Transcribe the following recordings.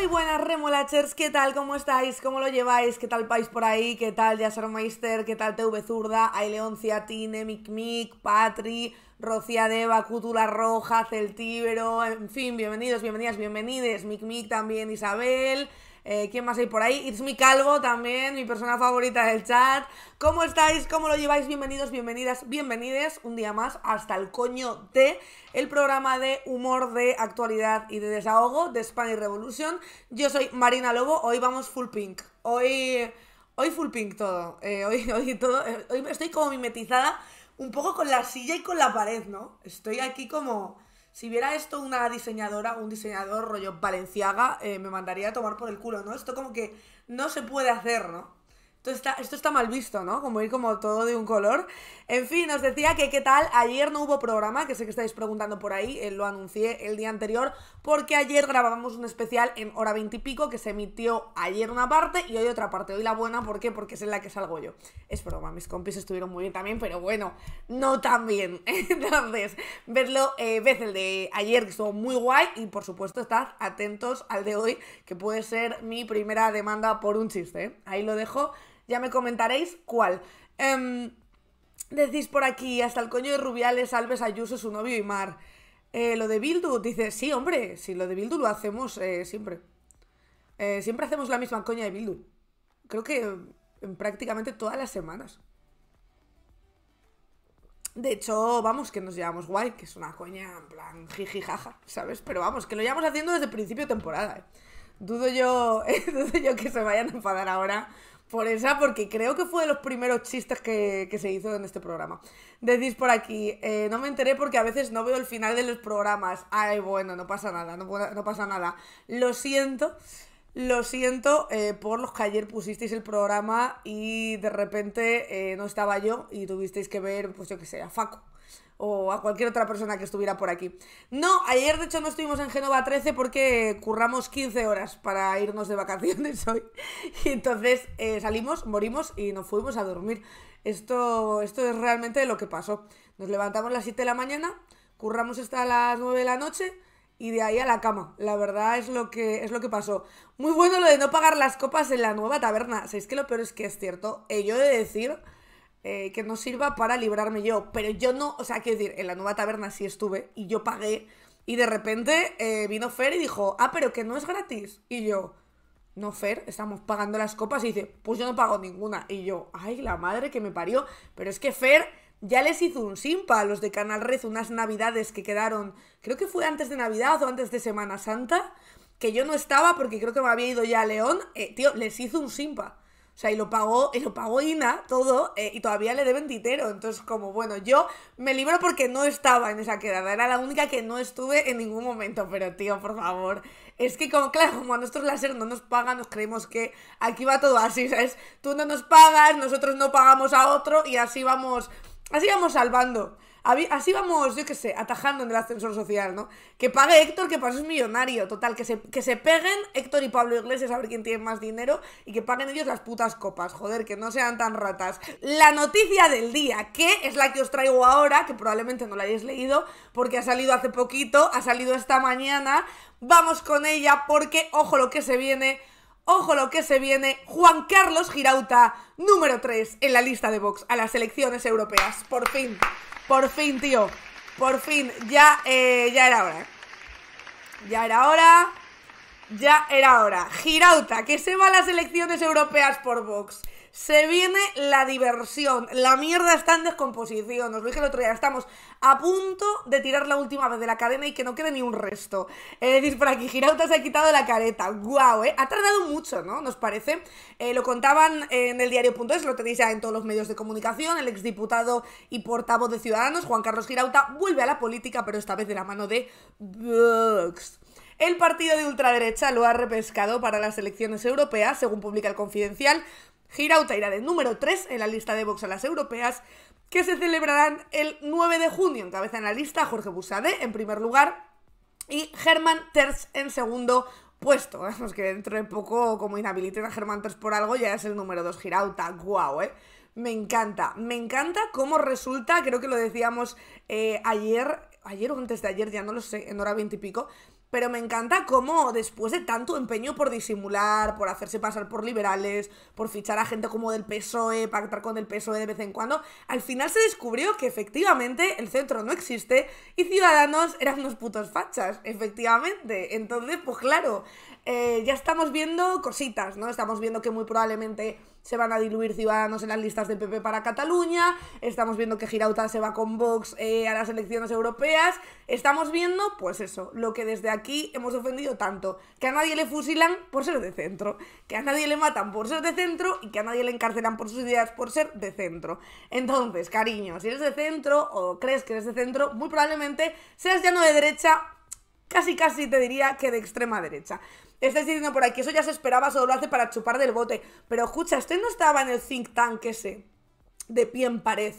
Muy buenas remolachers, ¿qué tal? ¿Cómo estáis? ¿Cómo lo lleváis? ¿Qué tal país por ahí? ¿Qué tal Jasermeister? ¿Qué tal TV Zurda? Aileon Ciatine, Mic, Patri, Rocía Deva, Cútula Roja, Celtíbero, en fin, bienvenidos, bienvenidas, bienvenides, Mic también, Isabel. ¿Quién más hay por ahí? It's mi Calvo también, mi persona favorita del chat. ¿Cómo estáis? ¿Cómo lo lleváis? Bienvenidos, bienvenidas, bienvenides un día más hasta el coño de el programa de humor, de actualidad y de desahogo de Spanish Revolution. Yo soy Marina Lobo, hoy vamos full pink. Hoy full pink todo. Hoy estoy como mimetizada un poco con la silla y con la pared, ¿no? Estoy aquí como... Si viera esto una diseñadora, un diseñador rollo Balenciaga, me mandaría a tomar por el culo, ¿no? Esto como que no se puede hacer, ¿no? Esto está mal visto, ¿no? Como ir como todo de un color. En fin, os decía que qué tal, ayer no hubo programa, que sé que estáis preguntando por ahí, lo anuncié el día anterior, porque ayer grabábamos un especial en hora 20 y pico, que se emitió ayer una parte y hoy otra parte. Hoy la buena, ¿por qué? Porque es en la que salgo yo. Es broma, mis compis estuvieron muy bien también, pero bueno, no tan bien. Entonces, ved el de ayer, que estuvo muy guay, y por supuesto estad atentos al de hoy, que puede ser mi primera demanda por un chiste, ¿eh? Ahí lo dejo. Ya me comentaréis cuál. Decís por aquí, hasta el coño de Rubiales, Alves, Ayuso, su novio y Mar. Lo de Bildu, dice, sí, hombre, sí, lo de Bildu lo hacemos siempre. Siempre hacemos la misma coña de Bildu. Creo que prácticamente todas las semanas. De hecho, vamos, que nos llevamos guay, que es una coña en plan jiji jaja, ¿sabes? Pero vamos, que lo llevamos haciendo desde el principio de temporada, ¿eh? Dudo yo que se vayan a enfadar ahora por esa, porque creo que fue de los primeros chistes que se hizo en este programa. Decís por aquí, no me enteré porque a veces no veo el final de los programas. Ay, bueno, no pasa nada, no pasa nada. Lo siento por los que ayer pusisteis el programa y de repente no estaba yo y tuvisteis que ver, pues yo que sé, a Facu o a cualquier otra persona que estuviera por aquí. No, ayer de hecho no estuvimos en Génova 13 porque curramos 15 horas para irnos de vacaciones hoy. Y entonces salimos, morimos y nos fuimos a dormir. Esto es realmente lo que pasó. Nos levantamos a las 7 de la mañana, curramos hasta las 9 de la noche y de ahí a la cama. La verdad es lo que pasó. Muy bueno lo de no pagar las copas en la nueva taberna. ¿Sabéis que lo peor es que es cierto? Yo he de decir... que no sirva para librarme yo, pero yo no, o sea, quiero decir, en la nueva taberna sí estuve y yo pagué y de repente vino Fer y dijo, pero que no es gratis, y yo, no Fer, estamos pagando las copas, y dice, pues yo no pago ninguna, y yo, ay, la madre que me parió, pero es que Fer ya les hizo un simpa a los de Canal Red unas navidades que quedaron, creo que fue antes de Navidad o antes de Semana Santa, que yo no estaba porque creo que me había ido ya a León, tío, les hizo un simpa. O sea, y lo pagó Ina, todo, y todavía le deben titero. Entonces, como, bueno, yo me libro porque no estaba en esa quedada. Era la única que no estuve en ningún momento. Pero, tío, por favor. Es que, como, claro, como a nosotros láser no nos pagan, nos creemos que aquí va todo así, ¿sabes? Tú no nos pagas, nosotros no pagamos a otro y así vamos salvando. Así vamos, yo qué sé, atajando en el ascensor social, ¿no? Que pague Héctor, que para eso es millonario. Total, que se peguen Héctor y Pablo Iglesias a ver quién tiene más dinero y que paguen ellos las putas copas. Joder, que no sean tan ratas. La noticia del día, que es la que os traigo ahora, que probablemente no la hayáis leído, porque ha salido hace poquito, ha salido esta mañana. Vamos con ella porque, ojo lo que se viene... Ojo lo que se viene, Juan Carlos Girauta, número 3 en la lista de Vox a las elecciones europeas. Por fin, tío. Por fin, ya era hora. Ya era hora. Girauta, que se va a las elecciones europeas por Vox. Se viene la diversión. La mierda está en descomposición. Os lo dije el otro día. Estamos a punto de tirar la última vez de la cadena y que no quede ni un resto. Es decir, por aquí Girauta se ha quitado la careta. Guau, ha tardado mucho, ¿no? ¿Nos parece? Lo contaban en el diario.es, lo tenéis ya en todos los medios de comunicación. El exdiputado y portavoz de Ciudadanos, Juan Carlos Girauta, vuelve a la política, pero esta vez de la mano de Vox. El partido de ultraderecha lo ha repescado para las elecciones europeas, según publica el Confidencial. Girauta irá de número 3 en la lista de Vox a las europeas, que se celebrarán el 9 de junio. Encabezan la lista Jorge Buxadé en primer lugar y Germán Terç en segundo puesto. Vamos, que dentro de poco, como inhabiliten a Germán Terç por algo, ya es el número 2 Girauta. Guau, me encanta cómo resulta, creo que lo decíamos ayer o antes de ayer, ya no lo sé, en hora 20 y pico, pero me encanta cómo después de tanto empeño por disimular, por hacerse pasar por liberales, por fichar a gente como del PSOE, pactar con el PSOE de vez en cuando, al final se descubrió que efectivamente el centro no existe y Ciudadanos eran unos putos fachas, efectivamente. Entonces, pues claro, ya estamos viendo cositas, ¿no? Estamos viendo que muy probablemente se van a diluir Ciudadanos en las listas del PP para Cataluña, estamos viendo que Girauta se va con Vox a las elecciones europeas, estamos viendo, pues eso, lo que desde aquí hemos defendido tanto, que a nadie le fusilan por ser de centro, que a nadie le matan por ser de centro y que a nadie le encarcelan por sus ideas por ser de centro. Entonces, cariño, si eres de centro o crees que eres de centro, muy probablemente seas ya no de derecha, casi te diría que de extrema derecha. Estáis diciendo por aquí, eso ya se esperaba, solo lo hace para chupar del bote. Pero escucha, ¿usted no estaba en el think tank ese de pie en pared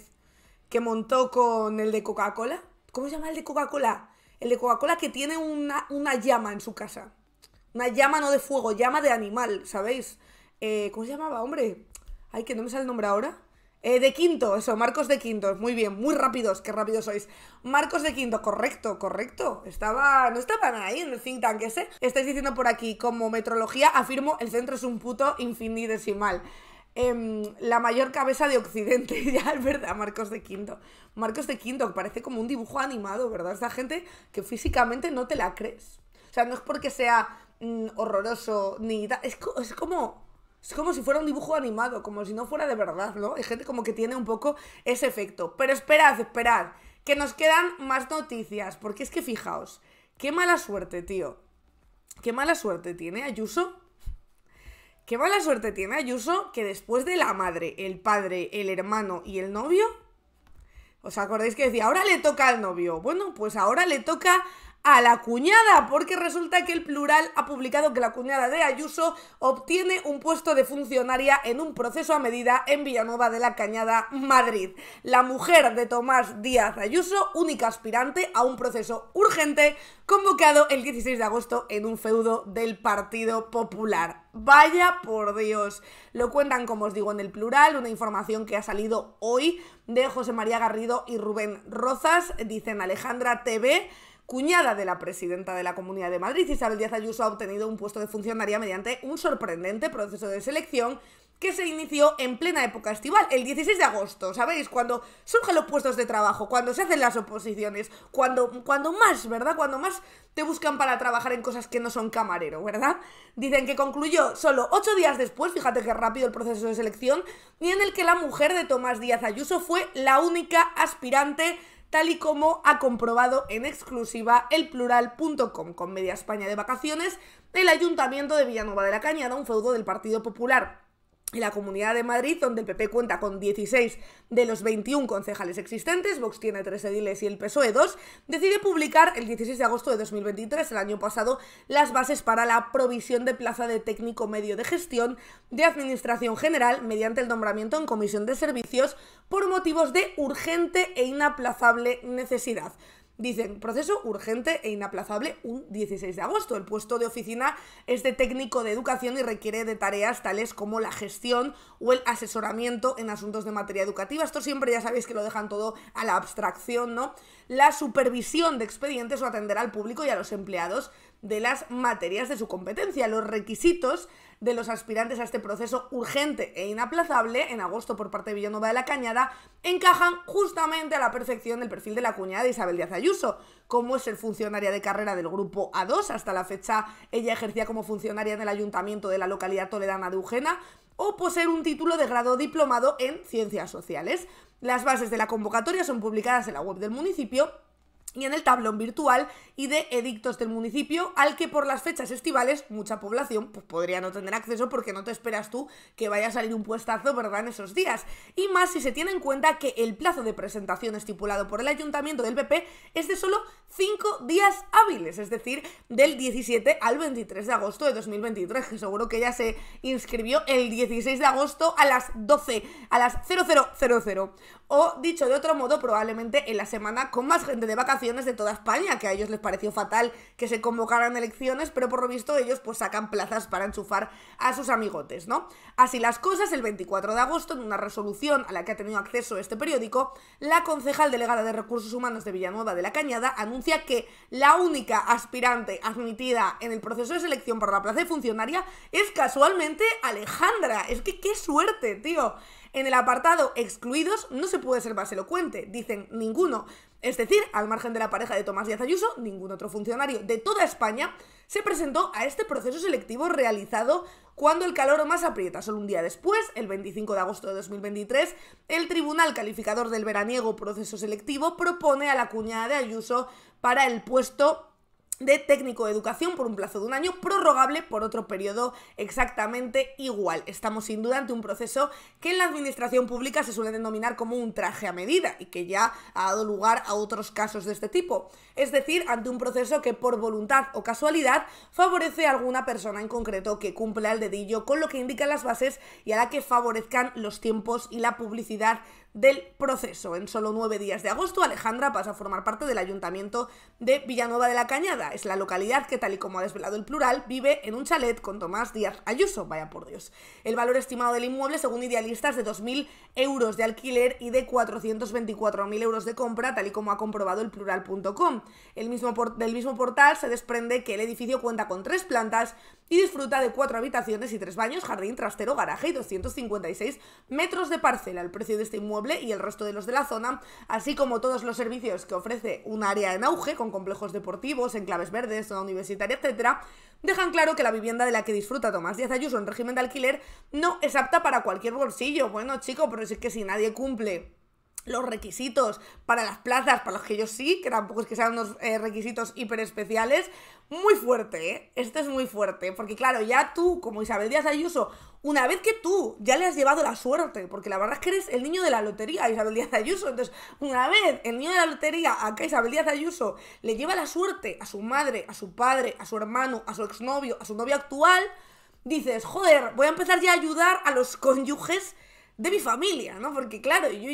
que montó con el de Coca-Cola? ¿Cómo se llama el de Coca-Cola? El de Coca-Cola que tiene una llama en su casa. Una llama no de fuego, llama de animal, ¿sabéis? ¿Cómo se llamaba, hombre? Ay, que no me sale el nombre ahora. De Quinto, eso, Marcos de Quinto, muy bien, muy rápidos, qué rápidos sois. Marcos de Quinto, correcto. No estaban ahí en el think tank ese. Estáis diciendo por aquí, como metrología, afirmo, el centro es un puto infinitesimal. La mayor cabeza de Occidente, ya es verdad, Marcos de Quinto. Marcos de Quinto, que parece como un dibujo animado, ¿verdad? Esta gente que físicamente no te la crees. O sea, no es porque sea horroroso, ni... Es como si fuera un dibujo animado, como si no fuera de verdad, ¿no? Hay gente como que tiene un poco ese efecto. Pero esperad, que nos quedan más noticias, porque es que fijaos, qué mala suerte, tío. Qué mala suerte tiene Ayuso. Qué mala suerte tiene Ayuso que después de la madre, el padre, el hermano y el novio... ¿Os acordáis que decía, ahora le toca al novio? Bueno, pues ahora le toca a la cuñada, porque resulta que el Plural ha publicado que la cuñada de Ayuso obtiene un puesto de funcionaria en un proceso a medida en Villanueva de la Cañada, Madrid. La mujer de Tomás Díaz Ayuso, única aspirante a un proceso urgente convocado el 16 de agosto en un feudo del Partido Popular. Vaya por Dios. Lo cuentan, como os digo, en el Plural, una información que ha salido hoy de José María Garrido y Rubén Rozas. Dicen Alejandra TV, cuñada de la presidenta de la Comunidad de Madrid, Isabel Díaz Ayuso, ha obtenido un puesto de funcionaria mediante un sorprendente proceso de selección que se inició en plena época estival, el 16 de agosto, ¿sabéis? Cuando surgen los puestos de trabajo, cuando se hacen las oposiciones, cuando más, ¿verdad? Cuando más te buscan para trabajar en cosas que no son camarero, ¿verdad? Dicen que concluyó solo 8 días después, fíjate qué rápido el proceso de selección, y en el que la mujer de Tomás Díaz Ayuso fue la única aspirante, tal y como ha comprobado en exclusiva elplural.com, con media España de vacaciones, el Ayuntamiento de Villanueva de la Cañada, un feudo del Partido Popular en la Comunidad de Madrid, donde el PP cuenta con 16 de los 21 concejales existentes, Vox tiene 3 ediles y el PSOE 2, decide publicar el 16 de agosto de 2023, el año pasado, las bases para la provisión de plaza de técnico medio de gestión de Administración General mediante el nombramiento en comisión de servicios por motivos de urgente e inaplazable necesidad. Dicen, proceso urgente e inaplazable un 16 de agosto. El puesto de oficina es de técnico de educación y requiere de tareas tales como la gestión o el asesoramiento en asuntos de materia educativa. Esto siempre ya sabéis que lo dejan todo a la abstracción, ¿no? La supervisión de expedientes o atender al público y a los empleados de las materias de su competencia. Los requisitos de los aspirantes a este proceso urgente e inaplazable en agosto por parte de Villanueva de la Cañada encajan justamente a la perfección del perfil de la cuñada de Isabel Díaz Ayuso, como es ser funcionaria de carrera del grupo A2, hasta la fecha ella ejercía como funcionaria en el ayuntamiento de la localidad toledana de Ujena, o poseer un título de grado diplomado en Ciencias Sociales. Las bases de la convocatoria son publicadas en la web del municipio y en el tablón virtual y de edictos del municipio, al que por las fechas estivales mucha población pues podría no tener acceso, porque no te esperas tú que vaya a salir un puestazo, ¿verdad?, en esos días. Y más si se tiene en cuenta que el plazo de presentación estipulado por el Ayuntamiento del PP es de solo 5 días hábiles, es decir, del 17 al 23 de agosto de 2023, que seguro que ella se inscribió el 16 de agosto a las 12, a las 0000. O, dicho de otro modo, probablemente en la semana con más gente de vacaciones habitaciones de toda España, que a ellos les pareció fatal que se convocaran elecciones, pero por lo visto ellos pues sacan plazas para enchufar a sus amigotes, ¿no? Así las cosas, el 24 de agosto, en una resolución a la que ha tenido acceso este periódico, la concejal delegada de Recursos Humanos de Villanueva de la Cañada anuncia que la única aspirante admitida en el proceso de selección para la plaza de funcionaria es casualmente Alejandra. Es que qué suerte, tío. En el apartado excluidos no se puede ser más elocuente, dicen ninguno. Es decir, al margen de la pareja de Tomás Díaz Ayuso, ningún otro funcionario de toda España se presentó a este proceso selectivo realizado cuando el calor más aprieta. Solo un día después, el 25 de agosto de 2023, el Tribunal Calificador del veraniego proceso selectivo propone a la cuñada de Ayuso para el puesto de técnico de educación por un plazo de un año, prorrogable por otro periodo exactamente igual. Estamos sin duda ante un proceso que en la administración pública se suele denominar como un traje a medida y que ya ha dado lugar a otros casos de este tipo. Es decir, ante un proceso que por voluntad o casualidad favorece a alguna persona en concreto que cumpla el dedillo con lo que indican las bases y a la que favorezcan los tiempos y la publicidad del proceso. En solo 9 días de agosto, Alejandra pasa a formar parte del Ayuntamiento de Villanueva de la Cañada. Es la localidad que, tal y como ha desvelado el Plural, vive en un chalet con Tomás Díaz Ayuso. Vaya por Dios. El valor estimado del inmueble, según Idealistas, de 2.000 euros de alquiler y de 424.000 euros de compra, tal y como ha comprobado el Plural.com. Del mismo portal se desprende que el edificio cuenta con 3 plantas y disfruta de 4 habitaciones y 3 baños, jardín, trastero, garaje y 256 metros de parcela. El precio de este inmueble y el resto de los de la zona, así como todos los servicios que ofrece un área en auge, con complejos deportivos, enclaves verdes, zona universitaria, etcétera, dejan claro que la vivienda de la que disfruta Tomás Díaz Ayuso en régimen de alquiler no es apta para cualquier bolsillo. Bueno, chico, pero es que si nadie cumple los requisitos para las plazas, para los que yo sí, que tampoco es que sean unos requisitos hiper especiales, muy fuerte, ¿eh? Esto es muy fuerte, porque claro, ya tú, como Isabel Díaz Ayuso, una vez que tú ya le has llevado la suerte, porque la verdad es que eres el niño de la lotería, Isabel Díaz Ayuso, entonces, una vez el niño de la lotería, acá Isabel Díaz Ayuso, le lleva la suerte a su madre, a su padre, a su hermano, a su exnovio, a su novio actual, dices, joder, voy a empezar ya a ayudar a los cónyuges de mi familia, ¿no? Porque claro, yo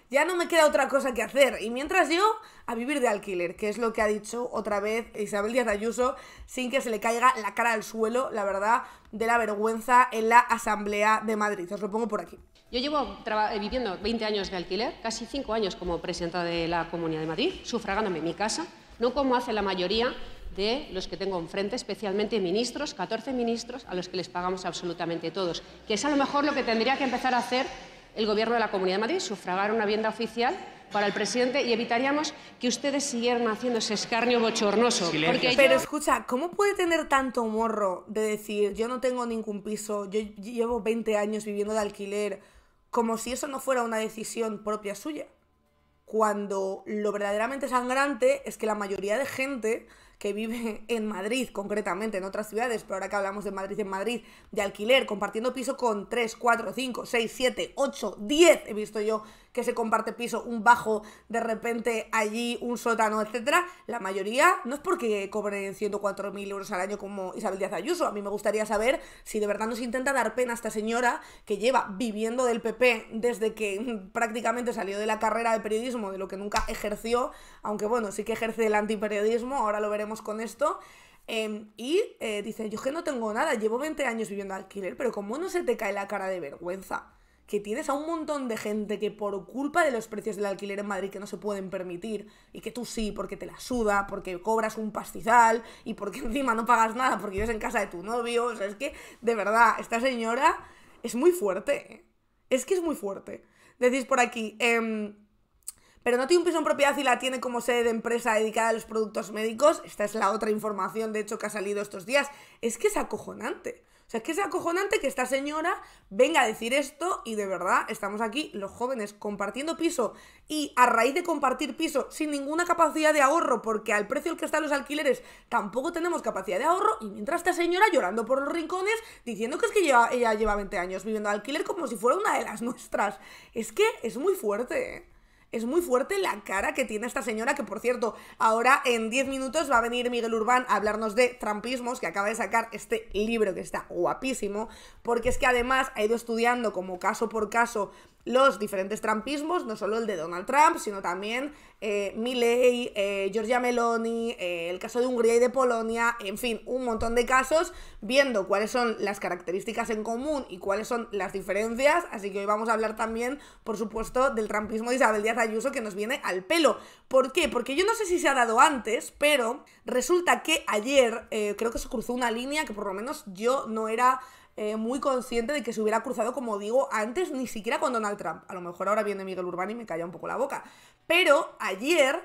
ya no me queda otra cosa que hacer. Y mientras yo, a vivir de alquiler, que es lo que ha dicho otra vez Isabel Díaz Ayuso, sin que se le caiga la cara al suelo, la verdad, de la vergüenza en la Asamblea de Madrid. Os lo pongo por aquí. Yo llevo viviendo 20 años de alquiler, casi 5 años como presidenta de la Comunidad de Madrid, sufragándome en mi casa, no como hace la mayoría de los que tengo enfrente, especialmente ministros, 14 ministros, a los que les pagamos absolutamente todos, que es a lo mejor lo que tendría que empezar a hacer el Gobierno de la Comunidad de Madrid, sufragar una vivienda oficial para el presidente, y evitaríamos que ustedes siguieran haciendo ese escarnio bochornoso. Pero escucha, ¿cómo puede tener tanto morro de decir yo no tengo ningún piso, yo llevo 20 años viviendo de alquiler, como si eso no fuera una decisión propia suya? Cuando lo verdaderamente sangrante es que la mayoría de gente que vive en Madrid, concretamente en otras ciudades, pero ahora que hablamos de Madrid, en Madrid, de alquiler, compartiendo piso con 3, 4, 5, 6, 7, 8, 10, he visto yo que se comparte piso, un bajo, de repente allí, un sótano, etcétera, la mayoría no es porque cobren 104.000 euros al año como Isabel Díaz Ayuso. A mí me gustaría saber si de verdad nos intenta dar pena a esta señora que lleva viviendo del PP desde que prácticamente salió de la carrera de periodismo, de lo que nunca ejerció, aunque bueno, sí que ejerce el antiperiodismo, ahora lo veremos con esto. Dice, yo es que no tengo nada, llevo 20 años viviendo alquiler, pero ¿cómo no se te cae la cara de vergüenza? Que tienes a un montón de gente que por culpa de los precios del alquiler en Madrid que no se pueden permitir, y que tú sí, porque te la suda, porque cobras un pastizal y porque encima no pagas nada porque vives en casa de tu novio, o sea, es que, de verdad, esta señora es muy fuerte, ¿eh? Es que es muy fuerte. Decís por aquí, pero no tiene un piso en propiedad y la tiene como sede de empresa dedicada a los productos médicos. Esta es la otra información, de hecho, que ha salido estos días. Es que es acojonante. O sea, es que es acojonante que esta señora venga a decir esto y de verdad estamos aquí los jóvenes compartiendo piso y a raíz de compartir piso sin ninguna capacidad de ahorro, porque al precio al que están los alquileres tampoco tenemos capacidad de ahorro, y mientras esta señora llorando por los rincones diciendo que es que ella lleva 20 años viviendo de alquiler como si fuera una de las nuestras. Es que es muy fuerte, ¿eh? Es muy fuerte la cara que tiene esta señora, que por cierto, ahora en 10 minutos va a venir Miguel Urbán a hablarnos de trampismos, que acaba de sacar este libro que está guapísimo, porque es que además ha ido estudiando como caso por caso los diferentes trumpismos, no solo el de Donald Trump, sino también Milei, Giorgia Meloni, el caso de Hungría y de Polonia, en fin, un montón de casos, viendo cuáles son las características en común y cuáles son las diferencias. Así que hoy vamos a hablar también, por supuesto, del trumpismo de Isabel Díaz Ayuso, que nos viene al pelo. ¿Por qué? Porque yo no sé si se ha dado antes, pero resulta que ayer creo que se cruzó una línea que por lo menos yo no era muy consciente de que se hubiera cruzado, como digo, antes, ni siquiera con Donald Trump. A lo mejor ahora viene Miguel Urbán y me calla un poco la boca. Pero ayer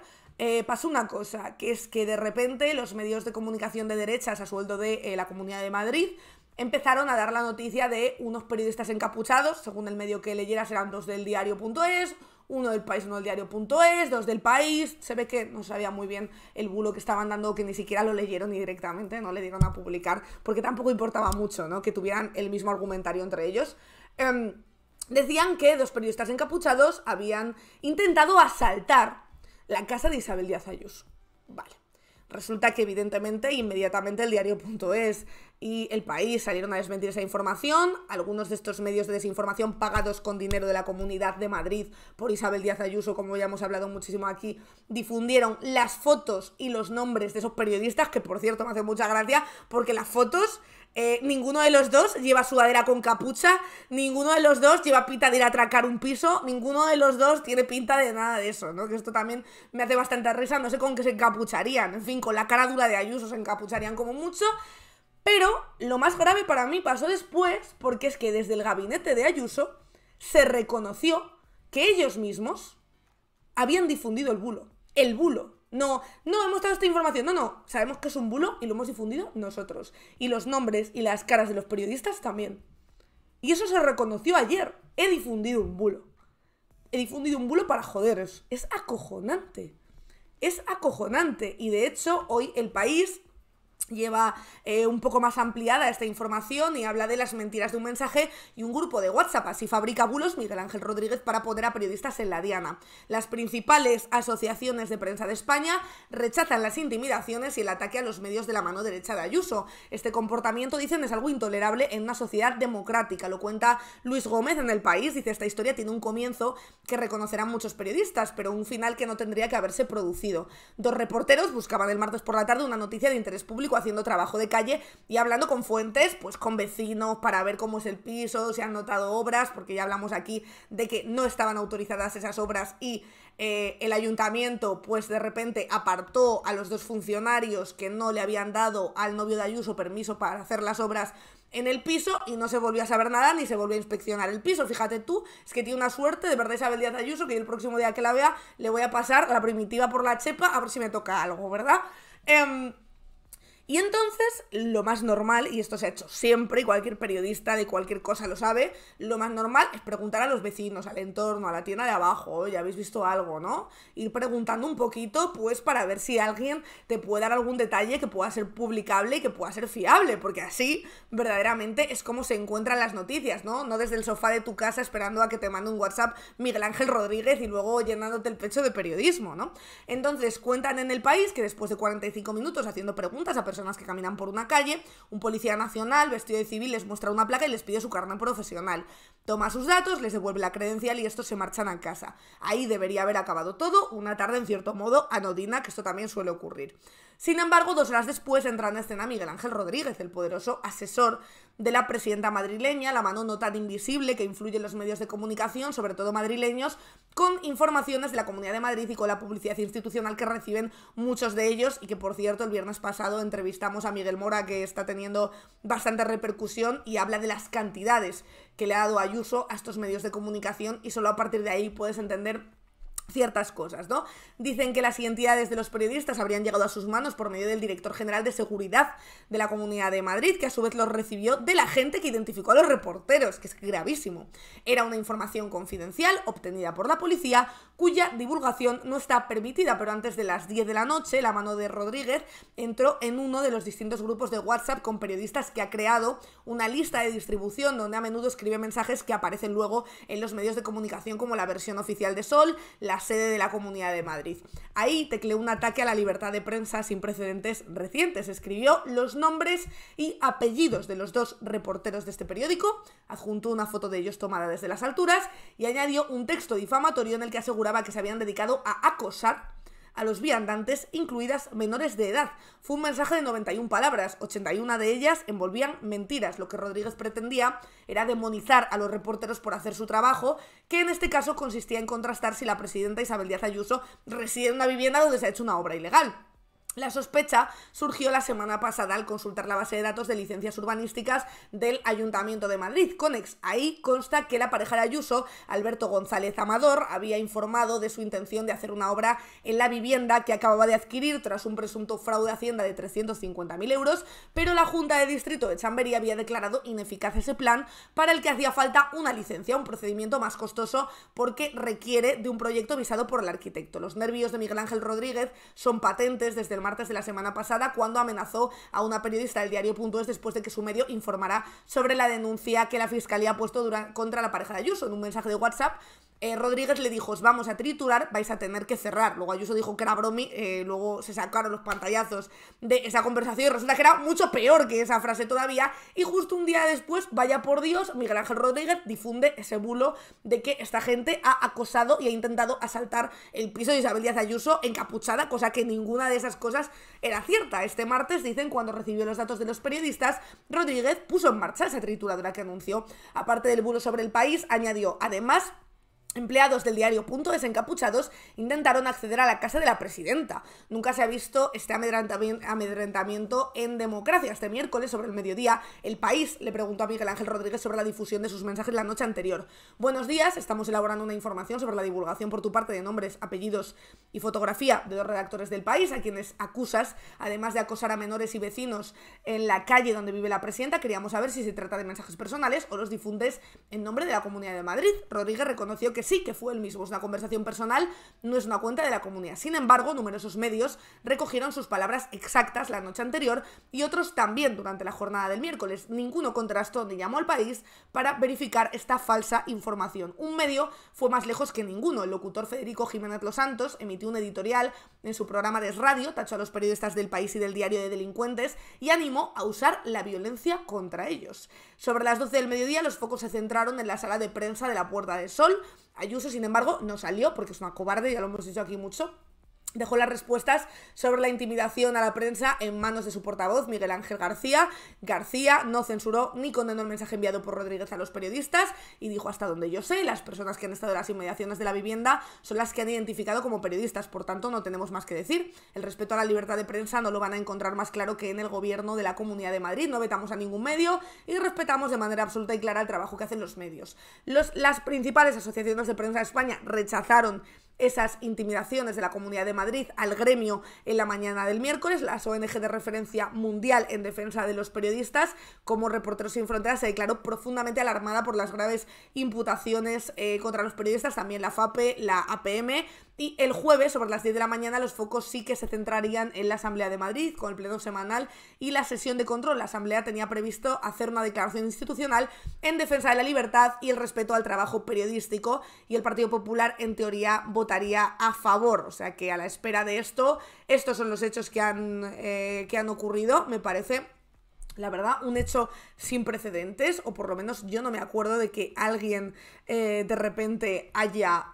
pasó una cosa, que es que de repente los medios de comunicación de derechas a sueldo de la Comunidad de Madrid empezaron a dar la noticia de unos periodistas encapuchados, según el medio que leyeras eran 2 del diario.es, uno del País, uno del diario.es, 2 del País. Se ve que no sabía muy bien el bulo que estaban dando, que ni siquiera lo leyeron ni directamente, no le dieron a publicar, porque tampoco importaba mucho, ¿no?, que tuvieran el mismo argumentario entre ellos. Decían que 2 periodistas encapuchados habían intentado asaltar la casa de Isabel Díaz Ayuso. Vale. Resulta que evidentemente, inmediatamente el diario.es y El País salieron a desmentir esa información. Algunos de estos medios de desinformación pagados con dinero de la Comunidad de Madrid por Isabel Díaz Ayuso, como ya hemos hablado muchísimo aquí, difundieron las fotos y los nombres de esos periodistas, que por cierto me hace mucha gracia porque las fotos... ninguno de los dos lleva sudadera con capucha, ninguno de los dos lleva pinta de ir a atracar un piso, ninguno de los dos tiene pinta de nada de eso, ¿no? Que esto también me hace bastante risa, no sé con qué se encapucharían, en fin, con la cara dura de Ayuso se encapucharían como mucho. Pero lo más grave para mí pasó después, porque es que desde el gabinete de Ayuso se reconoció que ellos mismos habían difundido el bulo. El bulo. No hemos dado esta información, no, sabemos que es un bulo y lo hemos difundido nosotros. Y los nombres y las caras de los periodistas también. Y eso se reconoció ayer. He difundido un bulo. He difundido un bulo para joderos. Es acojonante. Es acojonante. Y de hecho, hoy El País lleva un poco más ampliada esta información y habla de las mentiras de un mensaje y un grupo de WhatsApp. Así fabrica bulos Miguel Ángel Rodríguez para poner a periodistas en la diana. Las principales asociaciones de prensa de España rechazan las intimidaciones y el ataque a los medios de la mano derecha de Ayuso. Este comportamiento, dicen, es algo intolerable en una sociedad democrática. Lo cuenta Luis Gómez en El País. Dice: esta historia tiene un comienzo que reconocerán muchos periodistas, pero un final que no tendría que haberse producido. 2 reporteros buscaban el martes por la tarde una noticia de interés público haciendo trabajo de calle y hablando con fuentes, pues con vecinos, para ver cómo es el piso, si han notado obras, porque ya hablamos aquí de que no estaban autorizadas esas obras y el ayuntamiento pues de repente apartó a los 2 funcionarios que no le habían dado al novio de Ayuso permiso para hacer las obras en el piso y no se volvió a saber nada ni se volvió a inspeccionar el piso. Fíjate tú, es que tiene una suerte de verdad Isabel Díaz Ayuso, que el próximo día que la vea le voy a pasar la primitiva por la chepa a ver si me toca algo, ¿verdad? Y entonces, lo más normal, y esto se ha hecho siempre, y cualquier periodista de cualquier cosa lo sabe, lo más normal es preguntar a los vecinos, al entorno, a la tienda de abajo: oye, ¿habéis visto algo, no? Ir preguntando un poquito, pues, para ver si alguien te puede dar algún detalle que pueda ser publicable y que pueda ser fiable, porque así, verdaderamente, es como se encuentran las noticias, ¿no? No desde el sofá de tu casa esperando a que te mande un WhatsApp Miguel Ángel Rodríguez y luego llenándote el pecho de periodismo, ¿no? Entonces, cuentan en El País que después de 45 minutos haciendo preguntas a personas que caminan por una calle, un policía nacional vestido de civil les muestra una placa y les pide su carnet profesional. Toma sus datos, les devuelve la credencial y estos se marchan a casa. Ahí debería haber acabado todo, una tarde en cierto modo anodina, que esto también suele ocurrir. Sin embargo, 2 horas después entra en escena Miguel Ángel Rodríguez, el poderoso asesor de la presidenta madrileña, la mano no tan invisible que influye en los medios de comunicación, sobre todo madrileños, con informaciones de la Comunidad de Madrid y con la publicidad institucional que reciben muchos de ellos, y que, por cierto, el viernes pasado entrevistamos a Miguel Mora, que está teniendo bastante repercusión y habla de las cantidades que le ha dado Ayuso a estos medios de comunicación, y solo a partir de ahí puedes entender ciertas cosas, ¿no? Dicen que las identidades de los periodistas habrían llegado a sus manos por medio del director general de seguridad de la Comunidad de Madrid, que a su vez los recibió de la gente que identificó a los reporteros, que es gravísimo. Era una información confidencial obtenida por la policía, cuya divulgación no está permitida, pero antes de las 10 de la noche, la mano de Rodríguez entró en uno de los distintos grupos de WhatsApp con periodistas que ha creado una lista de distribución donde a menudo escribe mensajes que aparecen luego en los medios de comunicación como la versión oficial de Sol, la la sede de la Comunidad de Madrid. Ahí tecleó un ataque a la libertad de prensa sin precedentes recientes. Escribió los nombres y apellidos de los 2 reporteros de este periódico, adjuntó una foto de ellos tomada desde las alturas y añadió un texto difamatorio en el que aseguraba que se habían dedicado a acosar a los viandantes, incluidas menores de edad. Fue un mensaje de 91 palabras, 81 de ellas envolvían mentiras. Lo que Rodríguez pretendía era demonizar a los reporteros por hacer su trabajo, que en este caso consistía en contrastar si la presidenta Isabel Díaz Ayuso reside en una vivienda donde se ha hecho una obra ilegal. La sospecha surgió la semana pasada al consultar la base de datos de licencias urbanísticas del Ayuntamiento de Madrid, Conex. Ahí consta que la pareja de Ayuso, Alberto González Amador, había informado de su intención de hacer una obra en la vivienda que acababa de adquirir tras un presunto fraude a Hacienda de 350.000 euros, pero la Junta de Distrito de Chamberí había declarado ineficaz ese plan, para el que hacía falta una licencia, un procedimiento más costoso porque requiere de un proyecto visado por el arquitecto. Los nervios de Miguel Ángel Rodríguez son patentes desde el martes de la semana pasada, cuando amenazó a una periodista del diario.es después de que su medio informara sobre la denuncia que la Fiscalía ha puesto contra la pareja de Ayuso. En un mensaje de WhatsApp, Rodríguez le dijo: os vamos a triturar, vais a tener que cerrar. Luego Ayuso dijo que era bromi, luego se sacaron los pantallazos de esa conversación y resulta que era mucho peor que esa frase todavía, y justo un día después, vaya por Dios, Miguel Ángel Rodríguez difunde ese bulo de que esta gente ha acosado y ha intentado asaltar el piso de Isabel Díaz Ayuso encapuchada, cosa que ninguna de esas cosas era cierta. Este martes, dicen, cuando recibió los datos de los periodistas, Rodríguez puso en marcha esa trituradora que anunció. Aparte del bulo sobre El País, añadió: además, empleados del diario.es encapuchados intentaron acceder a la casa de la presidenta. Nunca se ha visto este amedrentamiento en democracia. Este miércoles, sobre el mediodía, El País le preguntó a Miguel Ángel Rodríguez sobre la difusión de sus mensajes la noche anterior. Buenos días, estamos elaborando una información sobre la divulgación por tu parte de nombres, apellidos y fotografía de 2 redactores del País, a quienes acusas, además de acosar a menores y vecinos en la calle donde vive la presidenta. Queríamos saber si se trata de mensajes personales o los difundes en nombre de la Comunidad de Madrid. Rodríguez reconoció que sí, que fue él mismo, es una conversación personal, no es una cuenta de la comunidad. Sin embargo, numerosos medios recogieron sus palabras exactas la noche anterior y otros también durante la jornada del miércoles. Ninguno contrastó ni llamó al País para verificar esta falsa información. Un medio fue más lejos que ninguno. El locutor Federico Jiménez Los Santos emitió un editorial en su programa de radio, tachó a los periodistas del País y del Diario de delincuentes y animó a usar la violencia contra ellos. Sobre las 12 del mediodía, los focos se centraron en la sala de prensa de la Puerta del Sol. Ayuso, sin embargo, no salió porque es una cobarde, ya lo hemos dicho aquí mucho. Dejó las respuestas sobre la intimidación a la prensa en manos de su portavoz, Miguel Ángel García. García no censuró ni condenó el mensaje enviado por Rodríguez a los periodistas y dijo: hasta donde yo sé, las personas que han estado en las inmediaciones de la vivienda son las que han identificado como periodistas, por tanto no tenemos más que decir. El respeto a la libertad de prensa no lo van a encontrar más claro que en el gobierno de la Comunidad de Madrid. No vetamos a ningún medio y respetamos de manera absoluta y clara el trabajo que hacen los medios. Las principales asociaciones de prensa de España rechazaron esas intimidaciones de la Comunidad de Madrid al gremio en la mañana del miércoles. Las ONG de referencia mundial en defensa de los periodistas, como Reporteros Sin Fronteras, se declaró profundamente alarmada por las graves imputaciones contra los periodistas, también la FAPE, la APM. Y el jueves, sobre las 10 de la mañana, los focos sí que se centrarían en la Asamblea de Madrid, con el pleno semanal y la sesión de control. La Asamblea tenía previsto hacer una declaración institucional en defensa de la libertad y el respeto al trabajo periodístico, y el Partido Popular, en teoría, votaría a favor. O sea que, a la espera de esto, estos son los hechos que han ocurrido. Me parece, la verdad, un hecho sin precedentes, o por lo menos yo no me acuerdo de que alguien de repente haya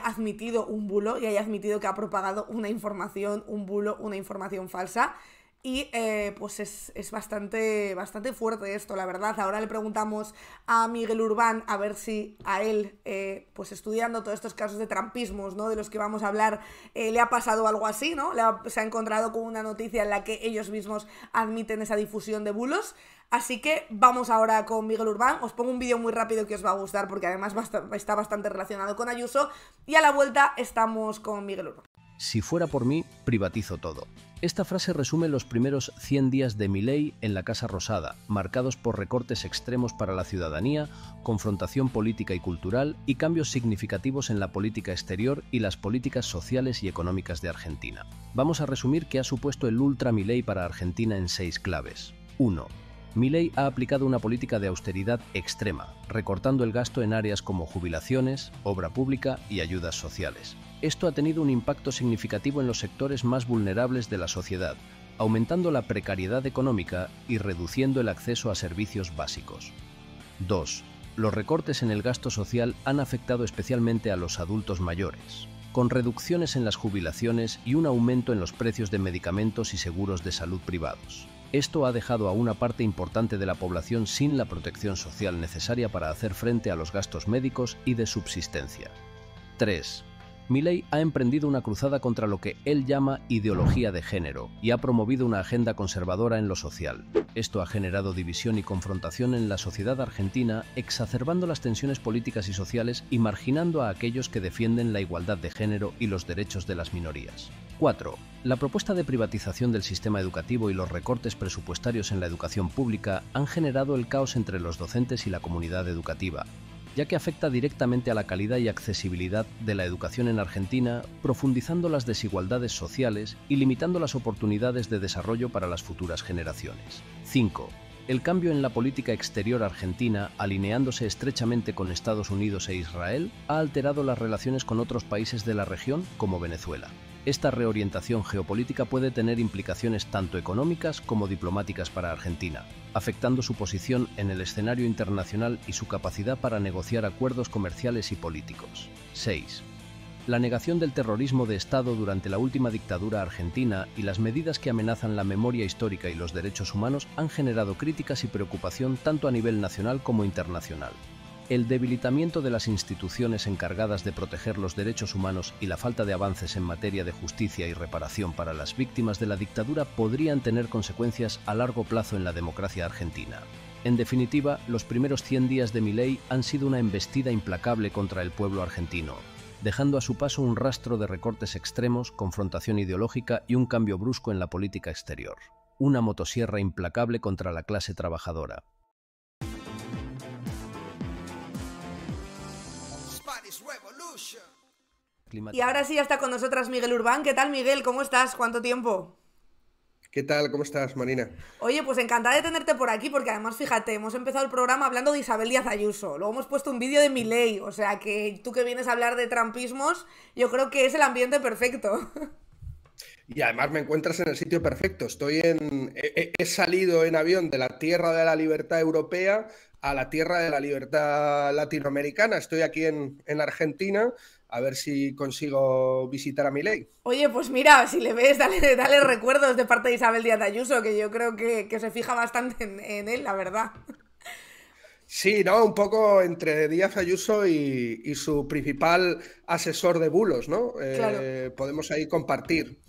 admitido un bulo y haya admitido que ha propagado una información, un bulo, una información falsa. Y pues es bastante fuerte esto, la verdad. Ahora le preguntamos a Miguel Urbán a ver si a él, pues estudiando todos estos casos de trampismos, ¿no?, de los que vamos a hablar, le ha pasado algo así, ¿no? Se ha encontrado con una noticia en la que ellos mismos admiten esa difusión de bulos. Así que vamos ahora con Miguel Urbán. Os pongo un vídeo muy rápido que os va a gustar porque además está bastante relacionado con Ayuso. Y a la vuelta estamos con Miguel Urbán. Si fuera por mí, privatizo todo. Esta frase resume los primeros 100 días de Milei en la Casa Rosada, marcados por recortes extremos para la ciudadanía, confrontación política y cultural y cambios significativos en la política exterior y las políticas sociales y económicas de Argentina. Vamos a resumir qué ha supuesto el Ultra Milei para Argentina en 6 claves. 1. Milei ha aplicado una política de austeridad extrema, recortando el gasto en áreas como jubilaciones, obra pública y ayudas sociales. Esto ha tenido un impacto significativo en los sectores más vulnerables de la sociedad, aumentando la precariedad económica y reduciendo el acceso a servicios básicos. 2. Los recortes en el gasto social han afectado especialmente a los adultos mayores, con reducciones en las jubilaciones y un aumento en los precios de medicamentos y seguros de salud privados. Esto ha dejado a una parte importante de la población sin la protección social necesaria para hacer frente a los gastos médicos y de subsistencia. 3. Milei ha emprendido una cruzada contra lo que él llama ideología de género y ha promovido una agenda conservadora en lo social. Esto ha generado división y confrontación en la sociedad argentina, exacerbando las tensiones políticas y sociales y marginando a aquellos que defienden la igualdad de género y los derechos de las minorías. 4. La propuesta de privatización del sistema educativo y los recortes presupuestarios en la educación pública han generado el caos entre los docentes y la comunidad educativa, ya que afecta directamente a la calidad y accesibilidad de la educación en Argentina, profundizando las desigualdades sociales y limitando las oportunidades de desarrollo para las futuras generaciones. 5. El cambio en la política exterior argentina, alineándose estrechamente con Estados Unidos e Israel, ha alterado las relaciones con otros países de la región, como Venezuela. Esta reorientación geopolítica puede tener implicaciones tanto económicas como diplomáticas para Argentina, afectando su posición en el escenario internacional y su capacidad para negociar acuerdos comerciales y políticos. 6. La negación del terrorismo de Estado durante la última dictadura argentina y las medidas que amenazan la memoria histórica y los derechos humanos han generado críticas y preocupación tanto a nivel nacional como internacional. El debilitamiento de las instituciones encargadas de proteger los derechos humanos y la falta de avances en materia de justicia y reparación para las víctimas de la dictadura podrían tener consecuencias a largo plazo en la democracia argentina. En definitiva, los primeros 100 días de Milei han sido una embestida implacable contra el pueblo argentino, dejando a su paso un rastro de recortes extremos, confrontación ideológica y un cambio brusco en la política exterior. Una motosierra implacable contra la clase trabajadora. Y ahora sí ya está con nosotras Miguel Urbán. ¿Qué tal, Miguel? ¿Cómo estás? ¿Cuánto tiempo? ¿Qué tal? ¿Cómo estás, Marina? Oye, pues encantada de tenerte por aquí, porque además, fíjate, hemos empezado el programa hablando de Isabel Díaz Ayuso, luego hemos puesto un vídeo de Milei, o sea que tú que vienes a hablar de trumpismos, yo creo que es el ambiente perfecto. Y además me encuentras en el sitio perfecto. He salido en avión de la tierra de la libertad europea a la tierra de la libertad latinoamericana. Estoy aquí en Argentina, a ver si consigo visitar a Milei. Oye, pues mira, si le ves, dale recuerdos de parte de Isabel Díaz Ayuso, que yo creo que se fija bastante en él, la verdad. Sí, ¿no? Un poco entre Díaz Ayuso y su principal asesor de bulos, ¿no? Claro. Podemos ahí compartir.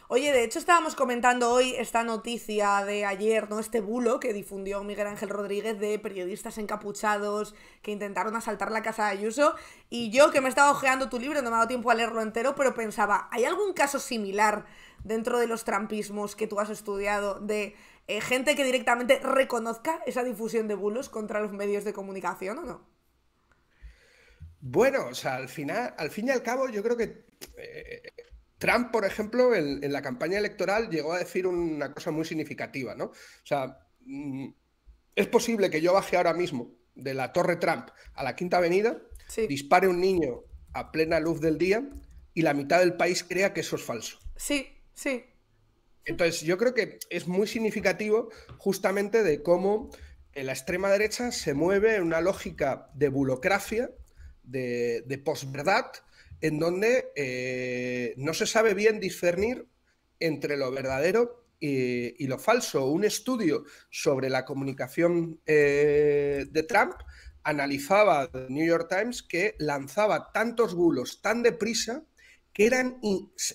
Oye, de hecho estábamos comentando hoy esta noticia de ayer, ¿no? Este bulo que difundió Miguel Ángel Rodríguez de periodistas encapuchados que intentaron asaltar la casa de Ayuso. Y yo, que me estaba hojeando tu libro, no me ha dado tiempo a leerlo entero, pero pensaba, ¿hay algún caso similar dentro de los trumpismos que tú has estudiado de gente que directamente reconozca esa difusión de bulos contra los medios de comunicación o no? Bueno, o sea, al fin y al cabo, yo creo que Trump, por ejemplo, en la campaña electoral llegó a decir una cosa muy significativa, ¿no? O sea, es posible que yo baje ahora mismo de la Torre Trump a la Quinta Avenida, Sí, dispare un niño a plena luz del día y la mitad del país crea que eso es falso. sí, sí. Entonces, yo creo que es muy significativo justamente de cómo la extrema derecha se mueve en una lógica de bulocracia, de posverdad, en donde no se sabe bien discernir entre lo verdadero y lo falso. Un estudio sobre la comunicación de Trump analizaba el New York Times que lanzaba tantos bulos tan deprisa que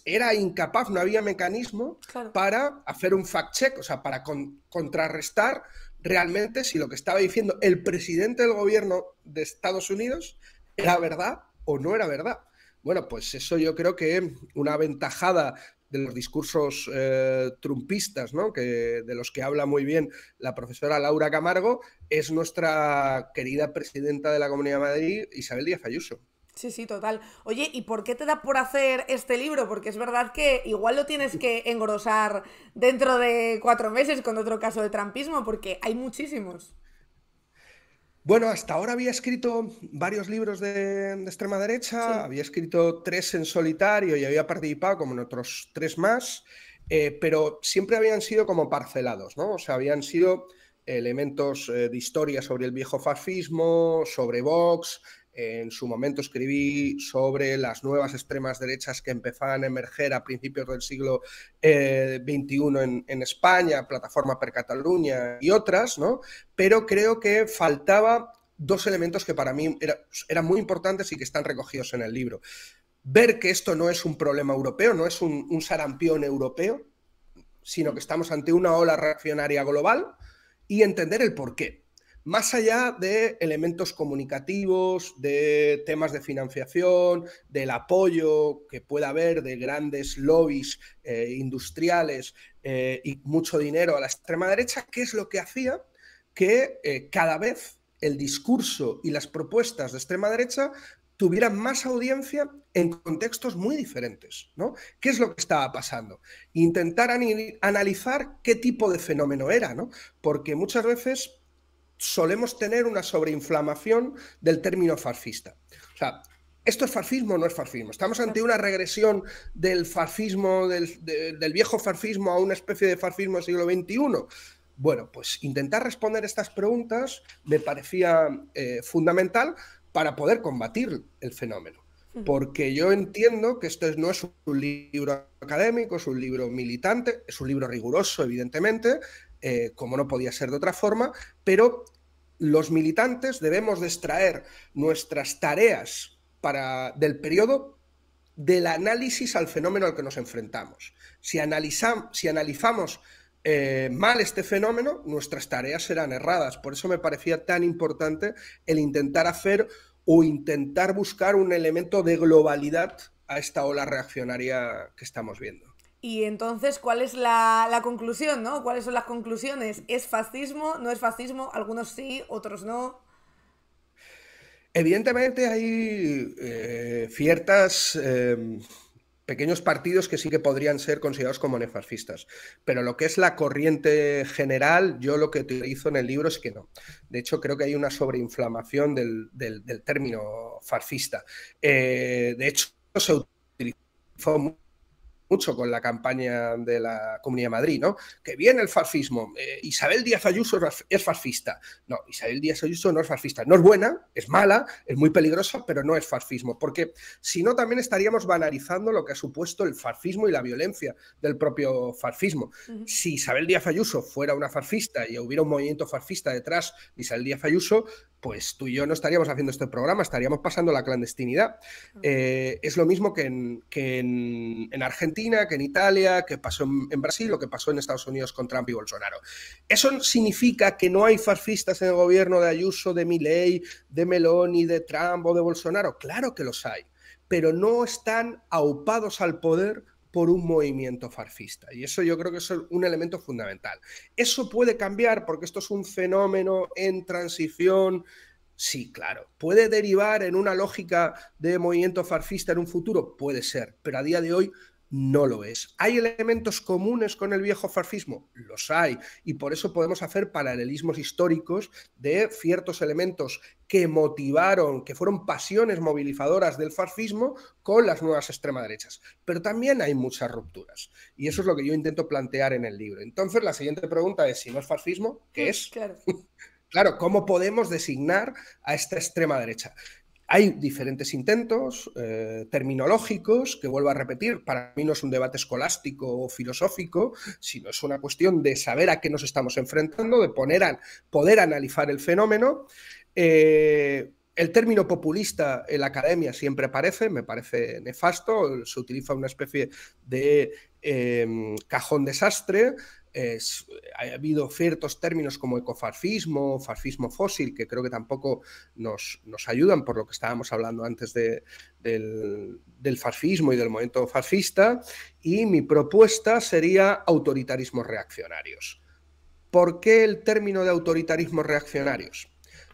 era incapaz, no había mecanismo Claro. para hacer un fact-check, o sea, para contrarrestar realmente si lo que estaba diciendo el presidente del gobierno de Estados Unidos era verdad o no era verdad. Bueno, pues eso yo creo que una aventajada de los discursos trumpistas, ¿no? De los que habla muy bien la profesora Laura Camargo, es nuestra querida presidenta de la Comunidad de Madrid, Isabel Díaz Ayuso. Sí, sí, total. Oye, ¿y por qué te da por hacer este libro? Porque es verdad que igual lo tienes que engrosar dentro de 4 meses con otro caso de trampismo, porque hay muchísimos. Bueno, hasta ahora había escrito varios libros de extrema derecha, Sí. había escrito 3 en solitario y había participado como en otros 3 más, pero siempre habían sido como parcelados, ¿no? O sea, habían sido elementos de historia sobre el viejo fascismo, sobre Vox. En su momento escribí sobre las nuevas extremas derechas que empezaban a emerger a principios del siglo XXI en España, Plataforma per Catalunya y otras, ¿no? Pero creo que faltaba 2 elementos que para mí eran muy importantes y que están recogidos en el libro. Ver que esto no es un problema europeo, no es un sarampión europeo, sino que estamos ante una ola reaccionaria global, y entender el porqué. Más allá de elementos comunicativos, de temas de financiación, del apoyo que pueda haber de grandes lobbies industriales y mucho dinero a la extrema derecha, ¿qué es lo que hacía que cada vez el discurso y las propuestas de extrema derecha tuvieran más audiencia en contextos muy diferentes, ¿no? ¿Qué es lo que estaba pasando? Intentar analizar qué tipo de fenómeno era, ¿no? Porque muchas veces solemos tener una sobreinflamación del término fascista. O sea, ¿esto es fascismo o no es fascismo? ¿Estamos ante una regresión del fascismo, del viejo fascismo a una especie de fascismo del siglo XXI? Bueno, pues intentar responder estas preguntas me parecía fundamental para poder combatir el fenómeno. Porque yo entiendo que esto no es un libro académico, es un libro militante, es un libro riguroso, evidentemente, como no podía ser de otra forma, pero los militantes debemos de extraer nuestras tareas del periodo del análisis al fenómeno al que nos enfrentamos. Si analizamos mal este fenómeno, nuestras tareas serán erradas. Por eso me parecía tan importante el intentar hacer o intentar buscar un elemento de globalidad a esta ola reaccionaria que estamos viendo. Y entonces, ¿cuál es la conclusión, no? ¿Cuáles son las conclusiones? ¿Es fascismo? ¿No es fascismo? Algunos sí, otros no. Evidentemente hay ciertas pequeños partidos que sí que podrían ser considerados como neofascistas, pero lo que es la corriente general, yo lo que utilizo en el libro es que no. De hecho, creo que hay una sobreinflamación del término fascista. De hecho, se utilizó mucho con la campaña de la Comunidad de Madrid, ¿no? Que viene el fascismo, Isabel Díaz Ayuso es fascista. No, Isabel Díaz Ayuso no es fascista. No es buena, es mala, es muy peligrosa, pero no es fascismo, porque si no también estaríamos banalizando lo que ha supuesto el fascismo y la violencia del propio fascismo. Si Isabel Díaz Ayuso fuera una fascista y hubiera un movimiento fascista detrás de Isabel Díaz Ayuso, pues tú y yo no estaríamos haciendo este programa, estaríamos pasando la clandestinidad. Es lo mismo que en Argentina, que en Italia, que pasó en Brasil o que pasó en Estados Unidos con Trump y Bolsonaro. ¿Eso significa que no hay fascistas en el gobierno de Ayuso, de Milei, de Meloni, de Trump o de Bolsonaro? Claro que los hay, pero no están aupados al poder por un movimiento fascista. Y eso yo creo que es un elemento fundamental. ¿Eso puede cambiar porque esto es un fenómeno en transición? Sí, claro. ¿Puede derivar en una lógica de movimiento fascista en un futuro? Puede ser, pero a día de hoy no lo es. ¿Hay elementos comunes con el viejo fascismo? Los hay, y por eso podemos hacer paralelismos históricos de ciertos elementos que motivaron, que fueron pasiones movilizadoras del fascismo con las nuevas extrema derechas. Pero también hay muchas rupturas, y eso es lo que yo intento plantear en el libro. Entonces, la siguiente pregunta es, si no es fascismo, ¿qué es? Claro. Claro, ¿cómo podemos designar a esta extrema derecha? Hay diferentes intentos terminológicos, que vuelvo a repetir, para mí no es un debate escolástico o filosófico, sino es una cuestión de saber a qué nos estamos enfrentando, de poder analizar el fenómeno. El término populista en la academia siempre aparece, me parece nefasto, se utiliza una especie de cajón desastre. Ha habido ciertos términos como ecofascismo, fascismo fósil, que creo que tampoco nos ayudan por lo que estábamos hablando antes del fascismo y del movimiento fascista, y mi propuesta sería autoritarismos reaccionarios. ¿Por qué el término de autoritarismos reaccionarios?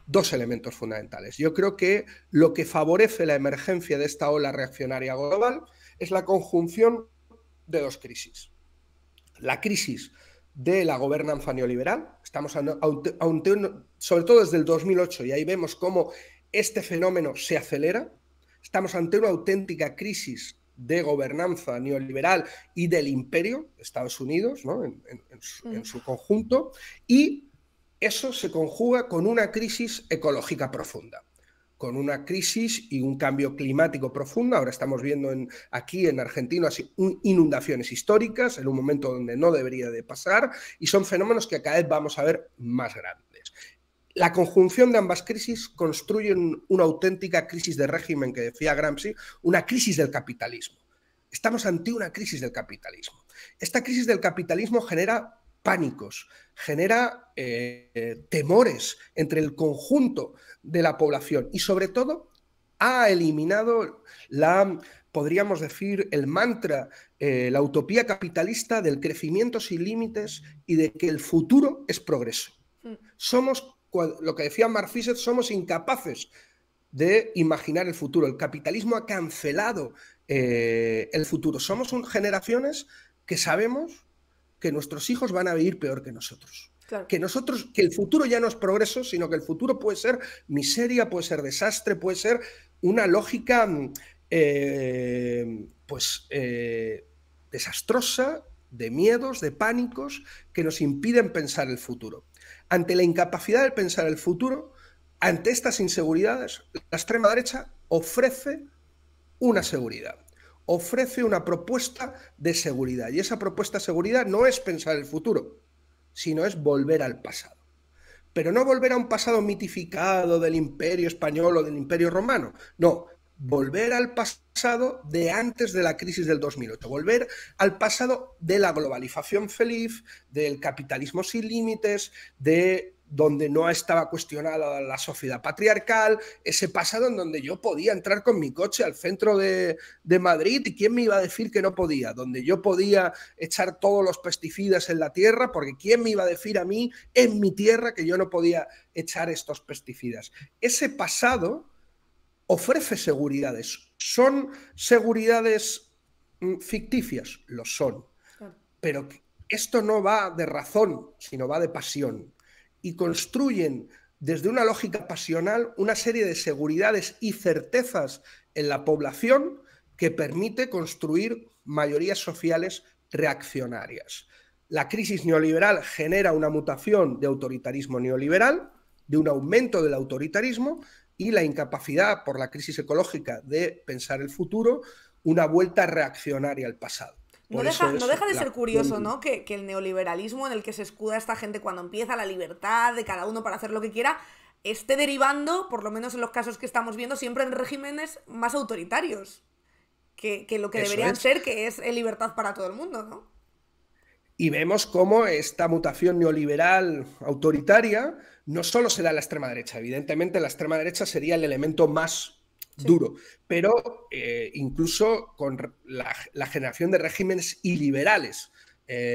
dos elementos fundamentales. Yo creo que lo que favorece la emergencia de esta ola reaccionaria global es la conjunción de dos crisis. La crisis de la gobernanza neoliberal, estamos sobre todo desde el 2008, y ahí vemos cómo este fenómeno se acelera. Estamos ante una auténtica crisis de gobernanza neoliberal y del imperio de Estados Unidos, ¿no? en su conjunto, y eso se conjuga con una crisis ecológica profunda, con una crisis y un cambio climático profundo. Ahora estamos viendo aquí en Argentina inundaciones históricas en un momento donde no debería de pasar, y son fenómenos que cada vez vamos a ver más grandes. La conjunción de ambas crisis construyen una auténtica crisis de régimen que decía Gramsci, una crisis del capitalismo. Estamos ante una crisis del capitalismo. Esta crisis del capitalismo genera pánicos, genera temores entre el conjunto de la población y sobre todo ha eliminado podríamos decir, el mantra, la utopía capitalista del crecimiento sin límites y de que el futuro es progreso. Somos, lo que decía Mark Fisher, somos incapaces de imaginar el futuro. El capitalismo ha cancelado el futuro. Somos generaciones que sabemos que nuestros hijos van a vivir peor que nosotros. Claro. Que el futuro ya no es progreso, sino que el futuro puede ser miseria, puede ser desastre, puede ser una lógica desastrosa, de miedos, de pánicos, que nos impiden pensar el futuro. Ante la incapacidad de pensar el futuro, ante estas inseguridades, la extrema derecha ofrece una seguridad. Ofrece una propuesta de seguridad. Y esa propuesta de seguridad no es pensar el futuro, sino es volver al pasado. Pero no volver a un pasado mitificado del Imperio Español o del Imperio Romano. No, volver al pasado de antes de la crisis del 2008. Volver al pasado de la globalización feliz, del capitalismo sin límites, de donde no estaba cuestionada la sociedad patriarcal, ese pasado en donde yo podía entrar con mi coche al centro de Madrid y quién me iba a decir que no podía, donde yo podía echar todos los pesticidas en la tierra, porque quién me iba a decir a mí en mi tierra que yo no podía echar estos pesticidas. Ese pasado ofrece seguridades. ¿Son seguridades ficticias? Lo son. Pero esto no va de razón, sino va de pasión. Y construyen desde una lógica pasional una serie de seguridades y certezas en la población que permite construir mayorías sociales reaccionarias. La crisis neoliberal genera una mutación de autoritarismo neoliberal, de un aumento del autoritarismo, y la incapacidad por la crisis ecológica de pensar el futuro, una vuelta reaccionaria al pasado. No deja de ser curioso, ¿no? Que el neoliberalismo en el que se escuda esta gente cuando empieza la libertad de cada uno para hacer lo que quiera, esté derivando, por lo menos en los casos que estamos viendo, siempre en regímenes más autoritarios que lo que deberían ser, que es libertad para todo el mundo, ¿no? Y vemos cómo esta mutación neoliberal autoritaria no solo se da en la extrema derecha. Evidentemente, la extrema derecha sería el elemento más duro, pero incluso con la generación de regímenes iliberales.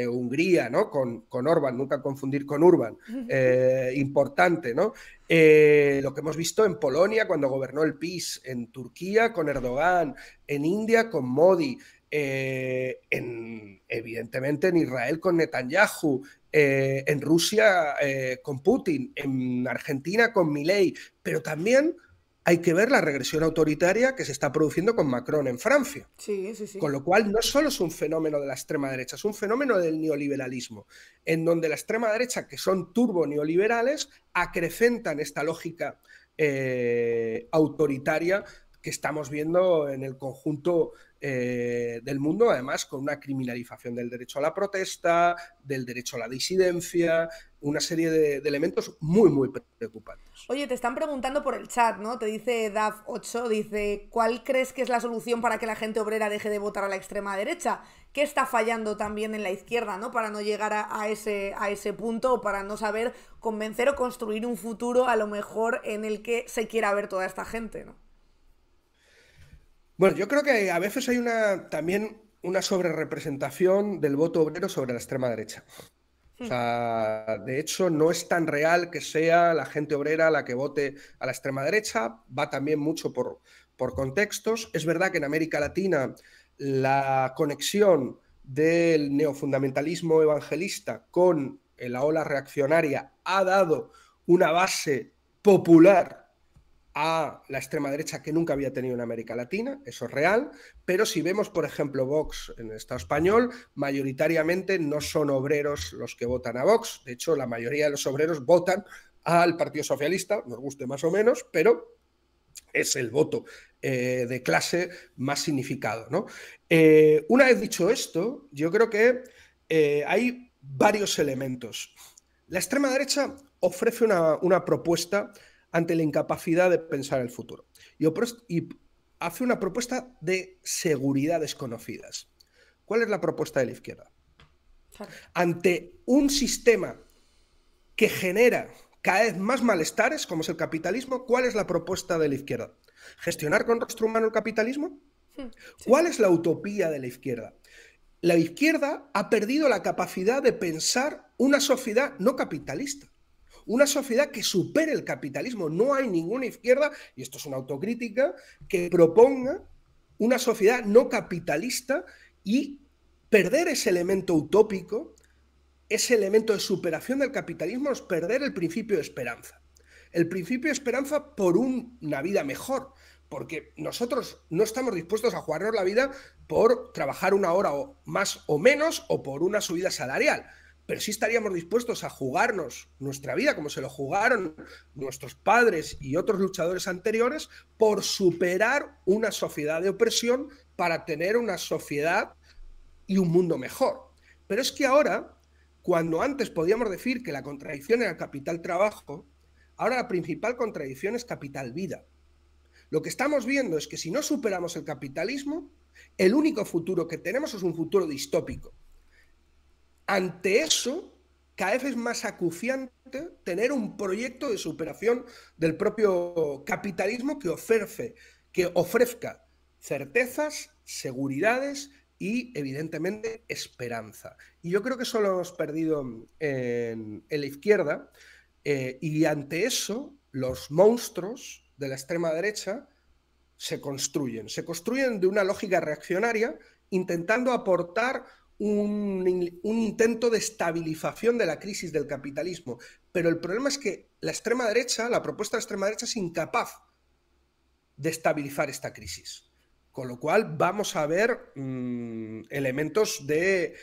Hungría, ¿no? Con Orbán, nunca confundir con Urban, importante, ¿no? Lo que hemos visto en Polonia cuando gobernó el PiS, en Turquía con Erdogan, en India con Modi, evidentemente en Israel con Netanyahu, en Rusia con Putin, en Argentina con Milei, pero también hay que ver la regresión autoritaria que se está produciendo con Macron en Francia. Sí, sí, sí. Con lo cual no solo es un fenómeno de la extrema derecha, es un fenómeno del neoliberalismo, en donde la extrema derecha, que son turbo neoliberales, acrecentan esta lógica autoritaria que estamos viendo en el conjunto del mundo, además con una criminalización del derecho a la protesta, del derecho a la disidencia, una serie de elementos muy, muy preocupantes. Oye, te están preguntando por el chat, ¿no? Te dice DAF8, dice, ¿cuál crees que es la solución para que la gente obrera deje de votar a la extrema derecha? ¿Qué está fallando también en la izquierda, ¿no? Para no llegar a ese punto, o para no saber convencer o construir un futuro a lo mejor en el que se quiera ver toda esta gente, ¿no? Bueno, yo creo que a veces hay también una sobrerepresentación del voto obrero sobre la extrema derecha. O sea, de hecho, no es tan real que sea la gente obrera la que vote a la extrema derecha, va también mucho por contextos. Es verdad que en América Latina la conexión del neofundamentalismo evangelista con la ola reaccionaria ha dado una base popular a la extrema derecha que nunca había tenido en América Latina, eso es real, pero si vemos, por ejemplo, Vox en el Estado español, mayoritariamente no son obreros los que votan a Vox, de hecho la mayoría de los obreros votan al Partido Socialista, nos guste más o menos, pero es el voto de clase más significado, ¿no? Una vez dicho esto, yo creo que hay varios elementos. La extrema derecha ofrece una propuesta ante la incapacidad de pensar el futuro y hace una propuesta de seguridad desconocidas. ¿Cuál es la propuesta de la izquierda? Ante un sistema que genera cada vez más malestares, como es el capitalismo, ¿cuál es la propuesta de la izquierda? ¿Gestionar con rostro humano el capitalismo? Sí. ¿Cuál es la utopía de la izquierda? La izquierda ha perdido la capacidad de pensar una sociedad no capitalista, una sociedad que supere el capitalismo. No hay ninguna izquierda, y esto es una autocrítica, que proponga una sociedad no capitalista y perder ese elemento utópico, ese elemento de superación del capitalismo, es perder el principio de esperanza. El principio de esperanza por una vida mejor, porque nosotros no estamos dispuestos a jugarnos la vida por trabajar una hora o más o menos o por una subida salarial, pero sí estaríamos dispuestos a jugarnos nuestra vida como se lo jugaron nuestros padres y otros luchadores anteriores por superar una sociedad de opresión para tener una sociedad y un mundo mejor. Pero es que ahora, cuando antes podíamos decir que la contradicción era capital-trabajo, ahora la principal contradicción es capital-vida. Lo que estamos viendo es que si no superamos el capitalismo, el único futuro que tenemos es un futuro distópico. Ante eso, cada vez es más acuciante tener un proyecto de superación del propio capitalismo que ofrezca certezas, seguridades y, evidentemente, esperanza. Y yo creo que eso lo hemos perdido en la izquierda, y ante eso los monstruos de la extrema derecha se construyen de una lógica reaccionaria, intentando aportar un intento de estabilización de la crisis del capitalismo. Pero el problema es que la extrema derecha, la propuesta de la extrema derecha es incapaz de estabilizar esta crisis. Con lo cual vamos a ver elementos de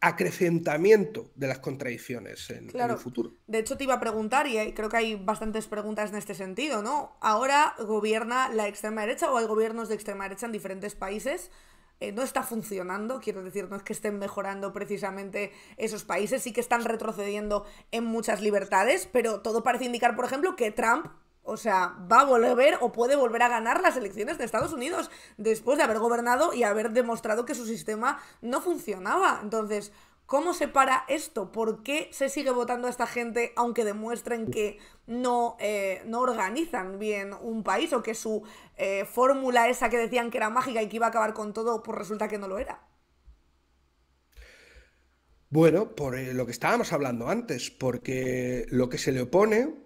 acrecentamiento de las contradicciones en el futuro. De hecho, te iba a preguntar, y creo que hay bastantes preguntas en este sentido, ¿no? Ahora gobierna la extrema derecha o hay gobiernos de extrema derecha en diferentes países. No está funcionando, quiero decir, no es que estén mejorando precisamente esos países, sí que están retrocediendo en muchas libertades, pero todo parece indicar, por ejemplo, que Trump, o sea, va a volver o puede volver a ganar las elecciones de Estados Unidos después de haber gobernado y haber demostrado que su sistema no funcionaba. Entonces, ¿cómo se para esto? ¿Por qué se sigue votando a esta gente aunque demuestren que no organizan bien un país o que su fórmula esa que decían que era mágica y que iba a acabar con todo, pues resulta que no lo era? Bueno, por lo que estábamos hablando antes, porque lo que se le opone,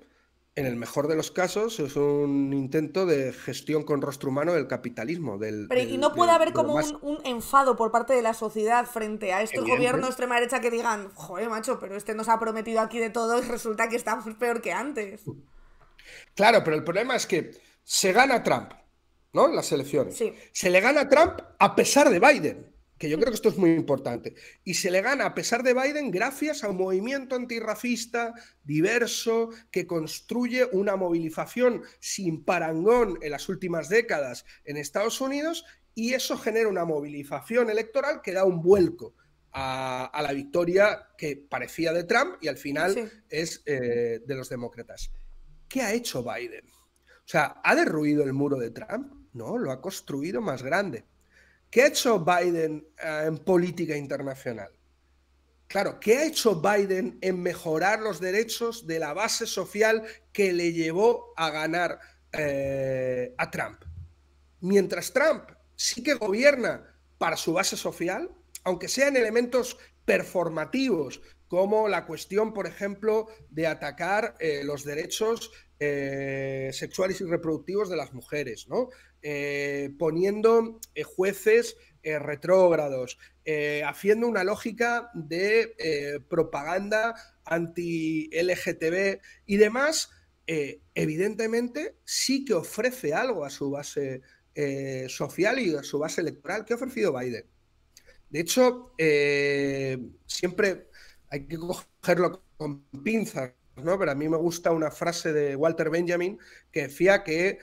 en el mejor de los casos, es un intento de gestión con rostro humano del capitalismo. ¿Y no puede haber como un enfado por parte de la sociedad frente a estos gobiernos de extrema derecha que digan, joder, macho, pero este nos ha prometido aquí de todo y resulta que estamos peor que antes? Claro, pero el problema es que se gana Trump, ¿no? Las elecciones. Sí. Se le gana a Trump a pesar de Biden, que yo creo que esto es muy importante. Y se le gana a pesar de Biden gracias a un movimiento antirracista, diverso, que construye una movilización sin parangón en las últimas décadas en Estados Unidos, y eso genera una movilización electoral que da un vuelco a la victoria que parecía de Trump y al final es de los demócratas. ¿Qué ha hecho Biden? O sea, ¿ha derruido el muro de Trump? No, lo ha construido más grande. ¿Qué ha hecho Biden en política internacional? Claro, ¿qué ha hecho Biden en mejorar los derechos de la base social que le llevó a ganar a Trump? Mientras Trump sí que gobierna para su base social, aunque sean elementos performativos como la cuestión, por ejemplo, de atacar los derechos sexuales y reproductivos de las mujeres, ¿no? Poniendo jueces retrógrados, haciendo una lógica de propaganda anti-LGTB y demás, evidentemente sí que ofrece algo a su base social y a su base electoral. ¿Qué ha ofrecido Biden? De hecho, siempre hay que cogerlo con pinzas, ¿no? Pero a mí me gusta una frase de Walter Benjamin que decía que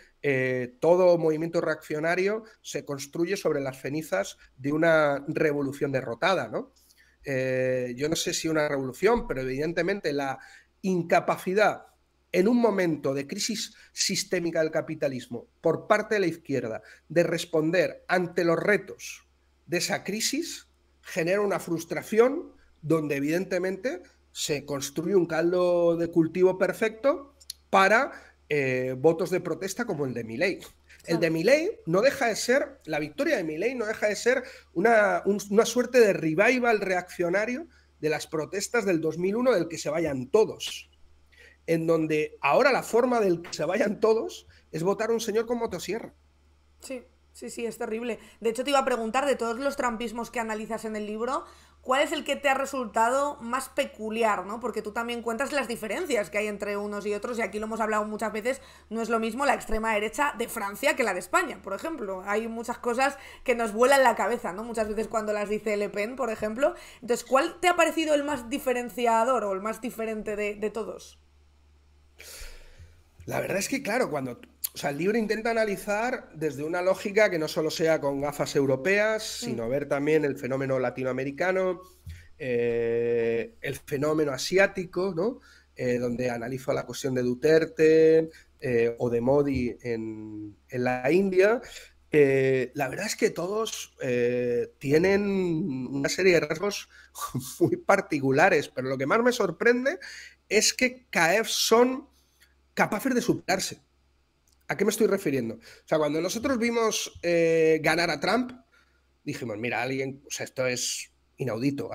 todo movimiento reaccionario se construye sobre las cenizas de una revolución derrotada, ¿no? Yo no sé si una revolución, pero evidentemente la incapacidad en un momento de crisis sistémica del capitalismo por parte de la izquierda de responder ante los retos de esa crisis genera una frustración donde evidentemente se construye un caldo de cultivo perfecto para votos de protesta como el de Milei. El de Milei no deja de ser, la victoria de Milei no deja de ser una suerte de revival reaccionario de las protestas del 2001 del que se vayan todos, en donde ahora la forma del que se vayan todos es votar a un señor con motosierra. Sí, sí, sí, es terrible. De hecho, te iba a preguntar, de todos los trampismos que analizas en el libro, ¿cuál es el que te ha resultado más peculiar, ¿no? Porque tú también cuentas las diferencias que hay entre unos y otros, y aquí lo hemos hablado muchas veces, no es lo mismo la extrema derecha de Francia que la de España, por ejemplo. Hay muchas cosas que nos vuelan la cabeza, ¿no? Muchas veces cuando las dice Le Pen, por ejemplo. Entonces, ¿cuál te ha parecido el más diferenciador o el más diferente de todos? La verdad es que, claro, el libro intenta analizar desde una lógica que no solo sea con gafas europeas, sino ver también el fenómeno latinoamericano, el fenómeno asiático, ¿no? Donde analizo la cuestión de Duterte o de Modi en la India. La verdad es que todos tienen una serie de rasgos muy particulares, pero lo que más me sorprende es que cada vez son capaces de superarse. ¿A qué me estoy refiriendo? O sea, cuando nosotros vimos ganar a Trump, dijimos, mira, esto es inaudito,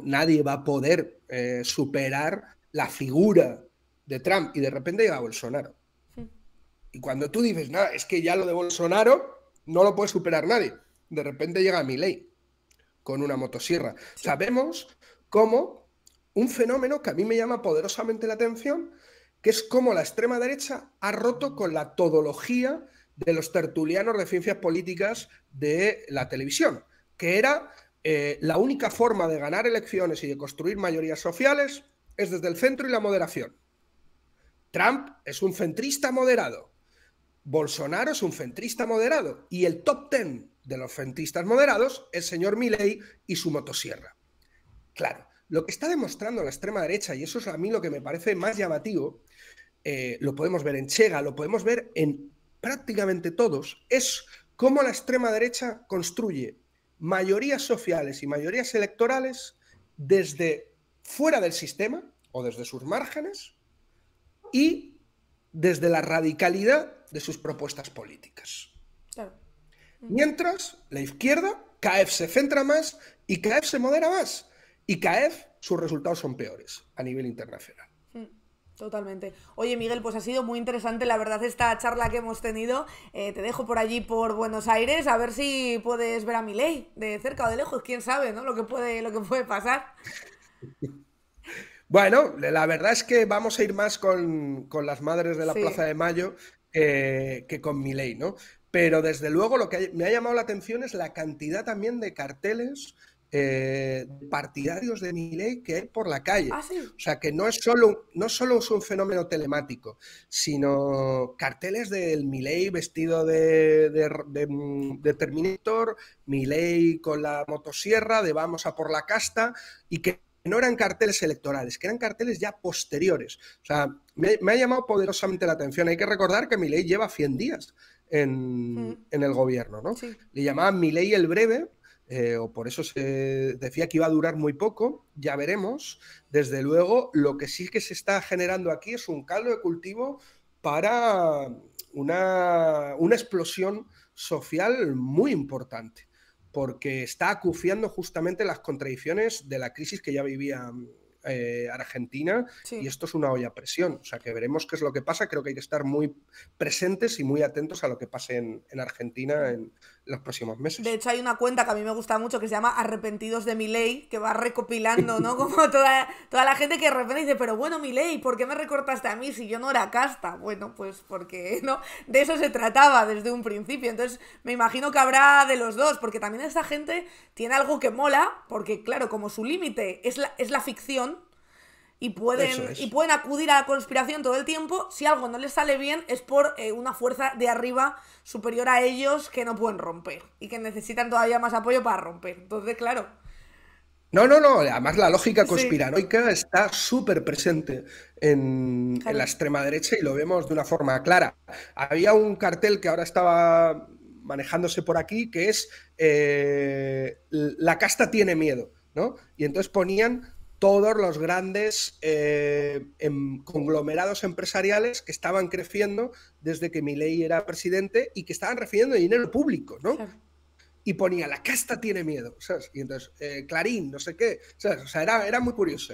nadie va a poder superar la figura de Trump, y de repente llega Bolsonaro. Sí. Y cuando tú dices, nada, es que ya lo de Bolsonaro no lo puede superar nadie, de repente llega Milei con una motosierra. Sí. Sabemos cómo un fenómeno que a mí me llama poderosamente la atención, que es cómo la extrema derecha ha roto con la todología de los tertulianos de ciencias políticas de la televisión, que era la única forma de ganar elecciones y de construir mayorías sociales es desde el centro y la moderación. Trump es un centrista moderado, Bolsonaro es un centrista moderado, y el top 10 de los centristas moderados es el señor Milei y su motosierra. Claro, lo que está demostrando la extrema derecha, y eso es a mí lo que me parece más llamativo, lo podemos ver en Chega, lo podemos ver en prácticamente todos, es cómo la extrema derecha construye mayorías sociales y mayorías electorales desde fuera del sistema o desde sus márgenes y desde la radicalidad de sus propuestas políticas. Claro. Mientras la izquierda cada vez se centra más y cada vez se modera más, y cada vez sus resultados son peores a nivel internacional. Totalmente. Oye, Miguel, pues ha sido muy interesante, la verdad, esta charla que hemos tenido. Te dejo por allí, por Buenos Aires, a ver si puedes ver a Milei de cerca o de lejos, quién sabe, ¿no? Lo que puede pasar. Bueno, la verdad es que vamos a ir más con las madres de la Plaza de Mayo que con Milei, ¿no? Pero desde luego lo que me ha llamado la atención es la cantidad también de carteles partidarios de Milei que hay por la calle. ¿Ah, sí? O sea, que no solo es un fenómeno telemático, sino carteles del Milei vestido de Terminator, Milei con la motosierra, de vamos a por la casta, y que no eran carteles electorales, que eran carteles ya posteriores. O sea, me ha llamado poderosamente la atención. Hay que recordar que Milei lleva 100 días en el gobierno, ¿no? Sí. Le llamaban Milei el breve, o por eso se decía que iba a durar muy poco, ya veremos. Desde luego, lo que sí que se está generando aquí es un caldo de cultivo para una explosión social muy importante, porque está acuciando justamente las contradicciones de la crisis que ya vivía Argentina, Sí. y esto es una olla a presión. O sea, que veremos qué es lo que pasa. Creo que hay que estar muy presentes y muy atentos a lo que pase en Argentina en los próximos meses. De hecho, hay una cuenta que a mí me gusta mucho que se llama Arrepentidos de Milei, que va recopilando, ¿no? Como toda la gente que de repente dice, pero bueno, Milei, ¿por qué me recortaste a mí si yo no era casta? Bueno, pues porque, ¿no? De eso se trataba desde un principio. Entonces, me imagino que habrá de los dos, porque también esta gente tiene algo que mola, porque claro, como su límite es la ficción, y pueden acudir a la conspiración todo el tiempo. Si algo no les sale bien es por una fuerza de arriba superior a ellos que no pueden romper y que necesitan todavía más apoyo para romper. Entonces, claro. No. Además, la lógica conspiranoica está súper presente en la extrema derecha y lo vemos de una forma clara. Había un cartel que ahora estaba manejándose por aquí que es la casta tiene miedo, ¿no? Y entonces ponían todos los grandes conglomerados empresariales que estaban creciendo desde que Milei era presidente y que estaban recibiendo dinero público, ¿no? Claro. Y ponía, la casta tiene miedo, ¿sabes? Y entonces, Clarín, no sé qué, ¿sabes? O sea, era muy curioso,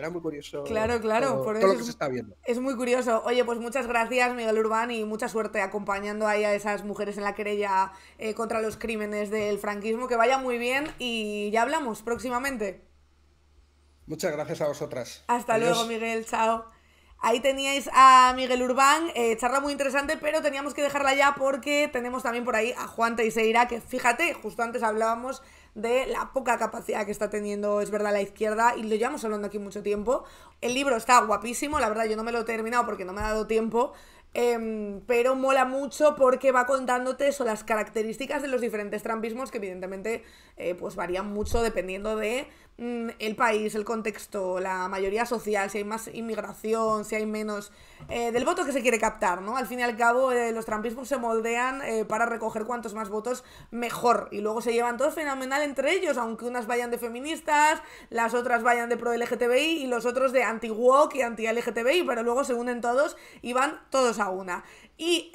Claro, todo lo que se está viendo. Es muy curioso. Oye, pues muchas gracias, Miguel Urbán, y mucha suerte acompañando ahí a esas mujeres en la querella contra los crímenes del franquismo. Que vaya muy bien y ya hablamos próximamente. Muchas gracias a vosotras. Hasta Adiós. Luego, Miguel, chao. Ahí teníais a Miguel Urbán, charla muy interesante, pero teníamos que dejarla ya porque tenemos también por ahí a Juan Teixeira, que fíjate, justo antes hablábamos de la poca capacidad que está teniendo, es verdad, la izquierda, y lo llevamos hablando aquí mucho tiempo. El libro está guapísimo, la verdad yo no me lo he terminado porque no me ha dado tiempo, pero mola mucho porque va contándote eso, las características de los diferentes trumpismos, que evidentemente pues varían mucho dependiendo de el país, el contexto, la mayoría social, si hay más inmigración, si hay menos del voto que se quiere captar, ¿no? Al fin y al cabo los trumpismos se moldean para recoger cuantos más votos mejor, y luego se llevan todos fenomenal entre ellos, aunque unas vayan de feministas, las otras vayan de pro LGTBI y los otros de anti-woke y anti-LGTBI, pero luego se unen todos y van todos a una. Y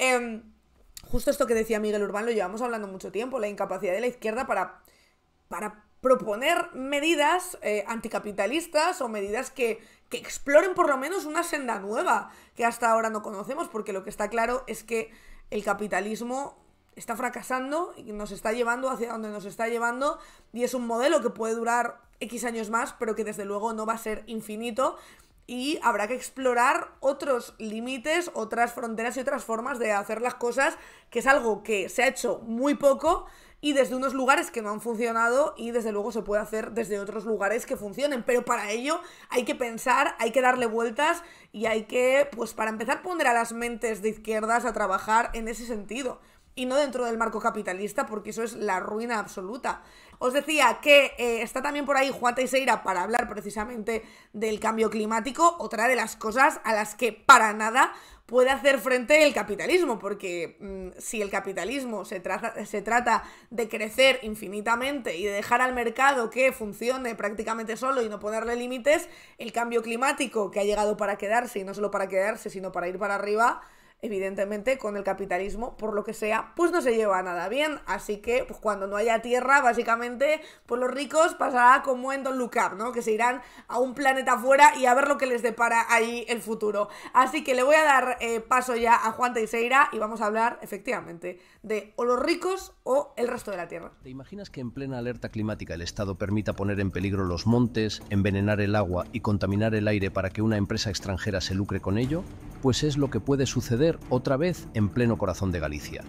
justo esto que decía Miguel Urbán lo llevamos hablando mucho tiempo, la incapacidad de la izquierda para proponer medidas anticapitalistas o medidas que exploren por lo menos una senda nueva que hasta ahora no conocemos, porque lo que está claro es que el capitalismo está fracasando y nos está llevando hacia donde nos está llevando, y es un modelo que puede durar X años más, pero que desde luego no va a ser infinito, y habrá que explorar otros límites, otras fronteras y otras formas de hacer las cosas, que es algo que se ha hecho muy poco y desde unos lugares que no han funcionado, y desde luego se puede hacer desde otros lugares que funcionen, pero para ello hay que pensar, hay que darle vueltas y hay que, pues para empezar, poner a las mentes de izquierdas a trabajar en ese sentido y no dentro del marco capitalista, porque eso es la ruina absoluta. Os decía que está también por ahí Juan Teixeira para hablar precisamente del cambio climático, otra de las cosas a las que para nada puede hacer frente el capitalismo, porque si el capitalismo se trata de crecer infinitamente y de dejar al mercado que funcione prácticamente solo y no ponerle límites, el cambio climático, que ha llegado para quedarse, y no solo para quedarse, sino para ir para arriba, evidentemente con el capitalismo, por lo que sea, pues no se lleva nada bien. Así que pues cuando no haya tierra, básicamente, pues los ricos pasará como en Don't Look Up, ¿no? Que se irán a un planeta afuera y a ver lo que les depara ahí el futuro. Así que le voy a dar paso ya a Juan Teixeira y vamos a hablar efectivamente de o los ricos o el resto de la tierra. ¿Te imaginas que en plena alerta climática el Estado permita poner en peligro los montes, envenenar el agua y contaminar el aire para que una empresa extranjera se lucre con ello? Pues es lo que puede suceder otra vez en pleno corazón de Galicia.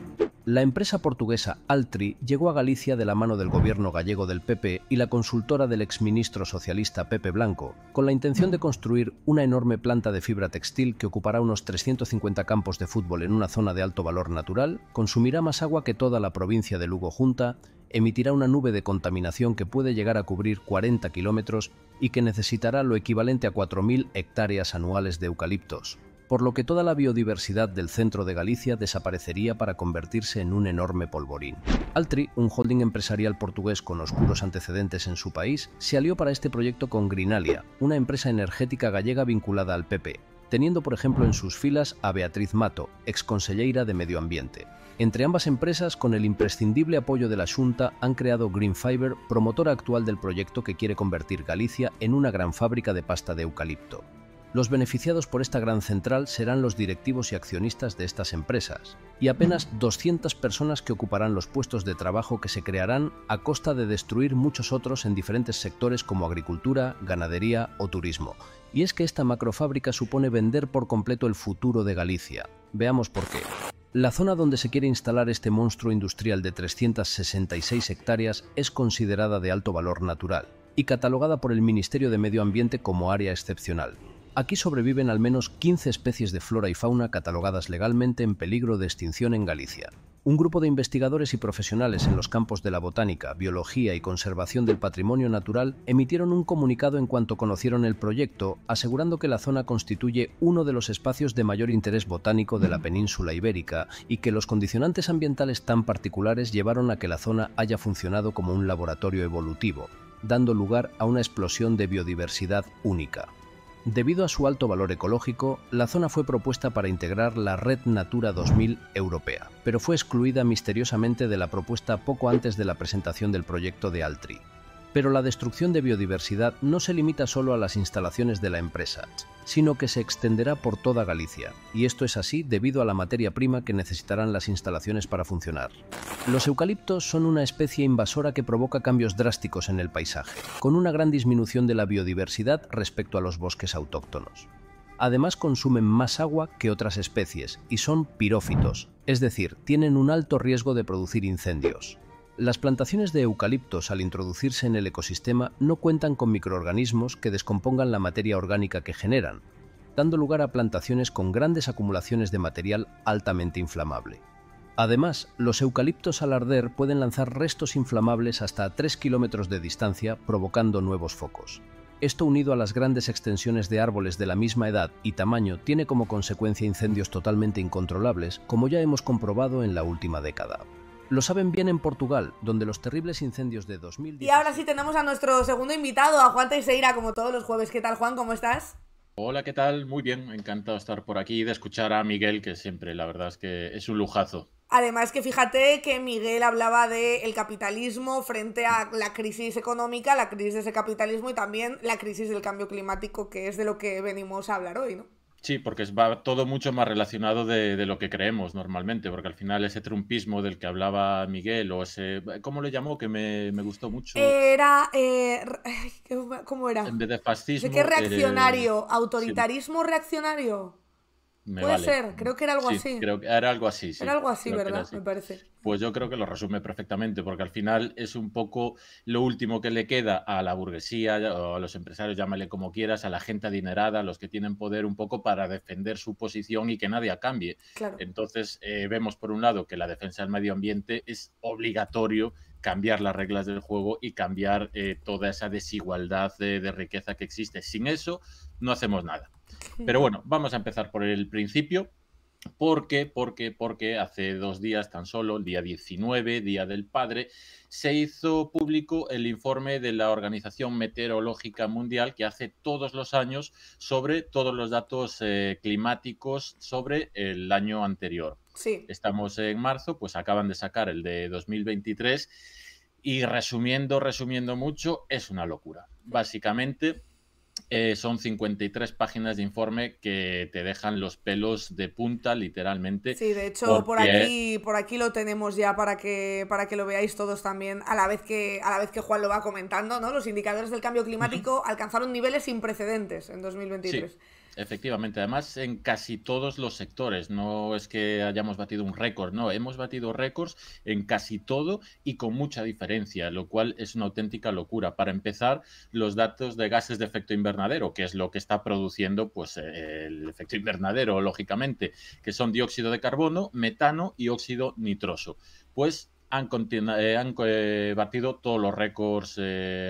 La empresa portuguesa Altri llegó a Galicia de la mano del gobierno gallego del PP y la consultora del exministro socialista Pepe Blanco, con la intención de construir una enorme planta de fibra textil que ocupará unos 350 campos de fútbol en una zona de alto valor natural, consumirá más agua que toda la provincia de Lugo junta, emitirá una nube de contaminación que puede llegar a cubrir 40 kilómetros y que necesitará lo equivalente a 4.000 hectáreas anuales de eucaliptos, por lo que toda la biodiversidad del centro de Galicia desaparecería para convertirse en un enorme polvorín. Altri, un holding empresarial portugués con oscuros antecedentes en su país, se alió para este proyecto con Greenalia, una empresa energética gallega vinculada al PP. teniendo por ejemplo en sus filas a Beatriz Mato, exconselleira de Medio Ambiente. Entre ambas empresas, con el imprescindible apoyo de la Xunta, han creado Green Fiber, promotora actual del proyecto que quiere convertir Galicia en una gran fábrica de pasta de eucalipto. Los beneficiados por esta gran central serán los directivos y accionistas de estas empresas, y apenas 200 personas que ocuparán los puestos de trabajo que se crearán a costa de destruir muchos otros en diferentes sectores como agricultura, ganadería o turismo. Y es que esta macrofábrica supone vender por completo el futuro de Galicia. Veamos por qué. La zona donde se quiere instalar este monstruo industrial de 366 hectáreas es considerada de alto valor natural y catalogada por el Ministerio de Medio Ambiente como área excepcional. Aquí sobreviven al menos 15 especies de flora y fauna catalogadas legalmente en peligro de extinción en Galicia. Un grupo de investigadores y profesionales en los campos de la botánica, biología y conservación del patrimonio natural emitieron un comunicado en cuanto conocieron el proyecto, asegurando que la zona constituye uno de los espacios de mayor interés botánico de la península ibérica y que los condicionantes ambientales tan particulares llevaron a que la zona haya funcionado como un laboratorio evolutivo, dando lugar a una explosión de biodiversidad única. Debido a su alto valor ecológico, la zona fue propuesta para integrar la Red Natura 2000 europea, pero fue excluida misteriosamente de la propuesta poco antes de la presentación del proyecto de Altri. Pero la destrucción de biodiversidad no se limita solo a las instalaciones de la empresa, sino que se extenderá por toda Galicia, y esto es así debido a la materia prima que necesitarán las instalaciones para funcionar. Los eucaliptos son una especie invasora que provoca cambios drásticos en el paisaje, con una gran disminución de la biodiversidad respecto a los bosques autóctonos. Además consumen más agua que otras especies y son pirófitos, es decir, tienen un alto riesgo de producir incendios. Las plantaciones de eucaliptos, al introducirse en el ecosistema, no cuentan con microorganismos que descompongan la materia orgánica que generan, dando lugar a plantaciones con grandes acumulaciones de material altamente inflamable. Además, los eucaliptos al arder pueden lanzar restos inflamables hasta 3 kilómetros de distancia, provocando nuevos focos. Esto, unido a las grandes extensiones de árboles de la misma edad y tamaño, tiene como consecuencia incendios totalmente incontrolables, como ya hemos comprobado en la última década. Lo saben bien en Portugal, donde los terribles incendios de 2010... Y ahora sí tenemos a nuestro segundo invitado, a Juan Teixeira, como todos los jueves. ¿Qué tal, Juan? ¿Cómo estás? Hola, ¿qué tal? Muy bien, encantado de estar por aquí y de escuchar a Miguel, que siempre, la verdad es que es un lujazo. Además que fíjate que Miguel hablaba del capitalismo frente a la crisis económica, la crisis de ese capitalismo y también la crisis del cambio climático, que es de lo que venimos a hablar hoy, ¿no? Sí, porque va todo mucho más relacionado de lo que creemos normalmente, porque al final ese trumpismo del que hablaba Miguel, o ese, ¿cómo le llamó? Que me gustó mucho. Era, ¿cómo era? En vez de Sé fascismo... que reaccionario, sí, autoritarismo reaccionario. me Puede vale. ser, creo que era algo Sí, así. creo que era algo así, sí. Era algo así, Creo que era ¿verdad? así. Me parece. Pues yo creo que lo resume perfectamente, porque al final es un poco lo último que le queda a la burguesía o a los empresarios, llámale como quieras, a la gente adinerada, a los que tienen poder un poco para defender su posición y que nadie cambie. Claro. Entonces vemos por un lado que la defensa del medio ambiente es obligatorio cambiar las reglas del juego y cambiar toda esa desigualdad de riqueza que existe. Sin eso no hacemos nada. Pero bueno, vamos a empezar por el principio. Porque hace 2 días tan solo, el día 19, Día del Padre, se hizo público el informe de la Organización Meteorológica Mundial que hace todos los años sobre todos los datos climáticos sobre el año anterior. Sí. Estamos en marzo, pues acaban de sacar el de 2023 y resumiendo mucho, es una locura. Básicamente... son 53 páginas de informe que te dejan los pelos de punta, literalmente. Sí, de hecho, porque... por aquí lo tenemos ya para que lo veáis todos también, a la vez que Juan lo va comentando, ¿no? Los indicadores del cambio climático alcanzaron niveles sin precedentes en 2023. Sí. Efectivamente, además en casi todos los sectores, no es que hayamos batido un récord, no, hemos batido récords en casi todo y con mucha diferencia, lo cual es una auténtica locura. Para empezar, los datos de gases de efecto invernadero, que es lo que está produciendo pues, el efecto invernadero, lógicamente, que son dióxido de carbono, metano y óxido nitroso. Pues han batido todos los récords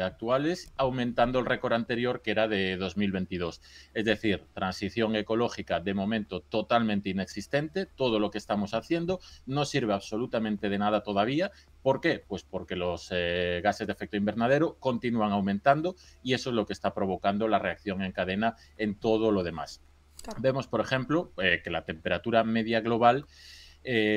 actuales, aumentando el récord anterior que era de 2022. Es decir, transición ecológica de momento totalmente inexistente. Todo lo que estamos haciendo no sirve absolutamente de nada todavía. ¿Por qué? Pues porque los gases de efecto invernadero continúan aumentando y eso es lo que está provocando la reacción en cadena en todo lo demás. Claro. Vemos, por ejemplo, que la temperatura media global,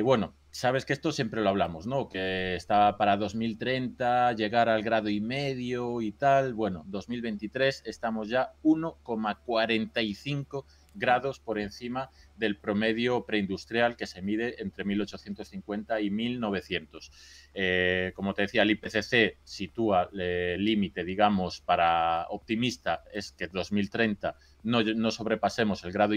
bueno, sabes que esto siempre lo hablamos, ¿no? Que está para 2030 llegar al 1,5 grados y tal. Bueno, 2023 estamos ya 1,45 grados por encima del promedio preindustrial que se mide entre 1850 y 1900. Como te decía, el IPCC sitúa el límite, digamos, para optimista es que 2030 no sobrepasemos el 1,5 grados,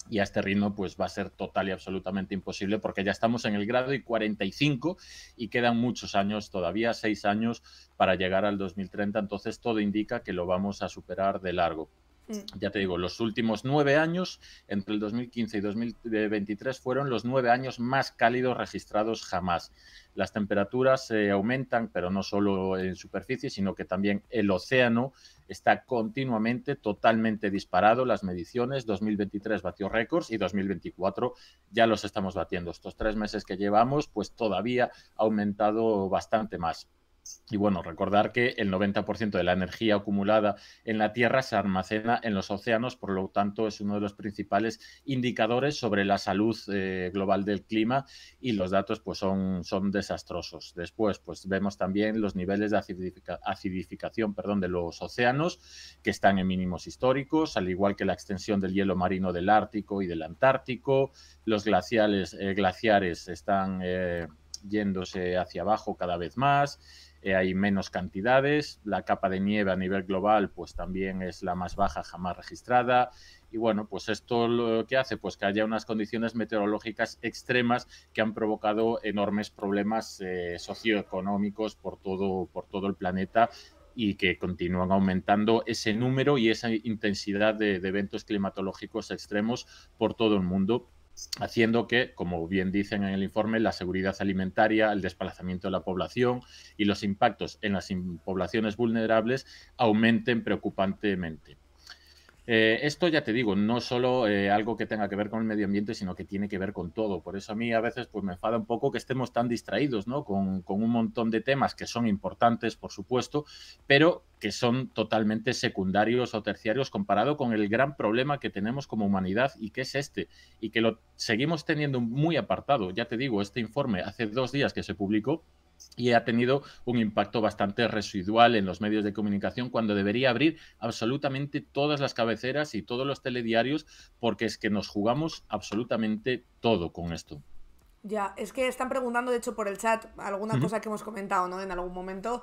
y a este ritmo pues va a ser total y absolutamente imposible, porque ya estamos en el 1,45 y quedan muchos años, todavía 6 años para llegar al 2030, entonces todo indica que lo vamos a superar de largo. Ya te digo, los últimos 9 años, entre el 2015 y 2023, fueron los 9 años más cálidos registrados jamás. Las temperaturas aumentan, pero no solo en superficie, sino que también el océano está continuamente, totalmente disparado. Las mediciones, 2023 batió récords y 2024 ya los estamos batiendo. Estos 3 meses que llevamos, pues todavía ha aumentado bastante más. Y bueno, recordar que el 90% de la energía acumulada en la Tierra se almacena en los océanos, por lo tanto es uno de los principales indicadores sobre la salud global del clima, y los datos pues son desastrosos. Después pues vemos también los niveles de acidificación de los océanos, que están en mínimos históricos, al igual que la extensión del hielo marino del Ártico y del Antártico. Los glaciares están yéndose hacia abajo cada vez más. Hay menos cantidades, la capa de nieve a nivel global pues también es la más baja jamás registrada, y bueno, pues esto lo que hace pues que haya unas condiciones meteorológicas extremas que han provocado enormes problemas socioeconómicos por todo el planeta, y que continúan aumentando ese número y esa intensidad de eventos climatológicos extremos por todo el mundo, haciendo que, como bien dicen en el informe, la seguridad alimentaria, el desplazamiento de la población y los impactos en las poblaciones vulnerables aumenten preocupantemente. Esto, ya te digo, no solo algo que tenga que ver con el medio ambiente, sino que tiene que ver con todo. Por eso a mí a veces pues, me enfada un poco que estemos tan distraídos, ¿no? Con un montón de temas que son importantes, por supuesto, pero que son totalmente secundarios o terciarios comparado con el gran problema que tenemos como humanidad, y que es este, y que lo seguimos teniendo muy apartado. Ya te digo, este informe hace 2 días que se publicó y ha tenido un impacto bastante residual en los medios de comunicación, cuando debería abrir absolutamente todas las cabeceras y todos los telediarios, porque es que nos jugamos absolutamente todo con esto. Ya, es que están preguntando, de hecho, por el chat, alguna cosa que hemos comentado, ¿no? En algún momento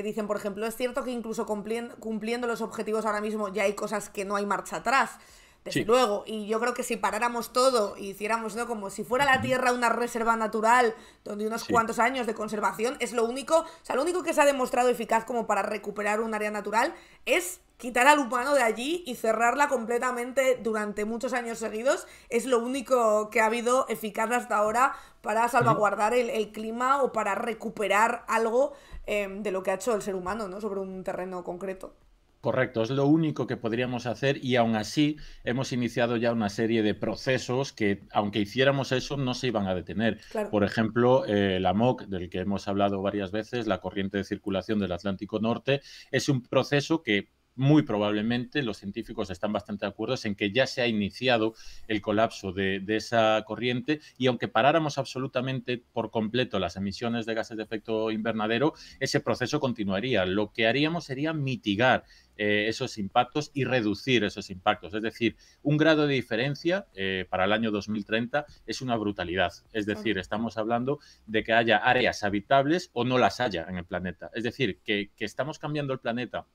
dicen, por ejemplo, es cierto que incluso cumpliendo los objetivos ahora mismo ya hay cosas que no hay marcha atrás. Desde luego, y yo creo que si paráramos todo y hiciéramos, ¿no? Como si fuera la Tierra una reserva natural, donde unos cuantos años de conservación es lo único, o sea, lo único que se ha demostrado eficaz como para recuperar un área natural es quitar al humano de allí y cerrarla completamente durante muchos años seguidos. Es lo único que ha habido eficaz hasta ahora para salvaguardar el clima o para recuperar algo de lo que ha hecho el ser humano, ¿no? Sobre un terreno concreto. Correcto, es lo único que podríamos hacer, y aún así hemos iniciado ya una serie de procesos que, aunque hiciéramos eso, no se iban a detener. Claro. Por ejemplo, la MOC, del que hemos hablado varias veces, la corriente de circulación del Atlántico Norte, es un proceso que muy probablemente los científicos están bastante de acuerdo en que ya se ha iniciado el colapso de esa corriente, y aunque paráramos absolutamente por completo las emisiones de gases de efecto invernadero, ese proceso continuaría. Lo que haríamos sería mitigar esos impactos y reducir esos impactos. Es decir, 1 grado de diferencia para el año 2030 es una brutalidad. Es decir, estamos hablando de que haya áreas habitables o no las haya en el planeta. Es decir, que estamos cambiando el planeta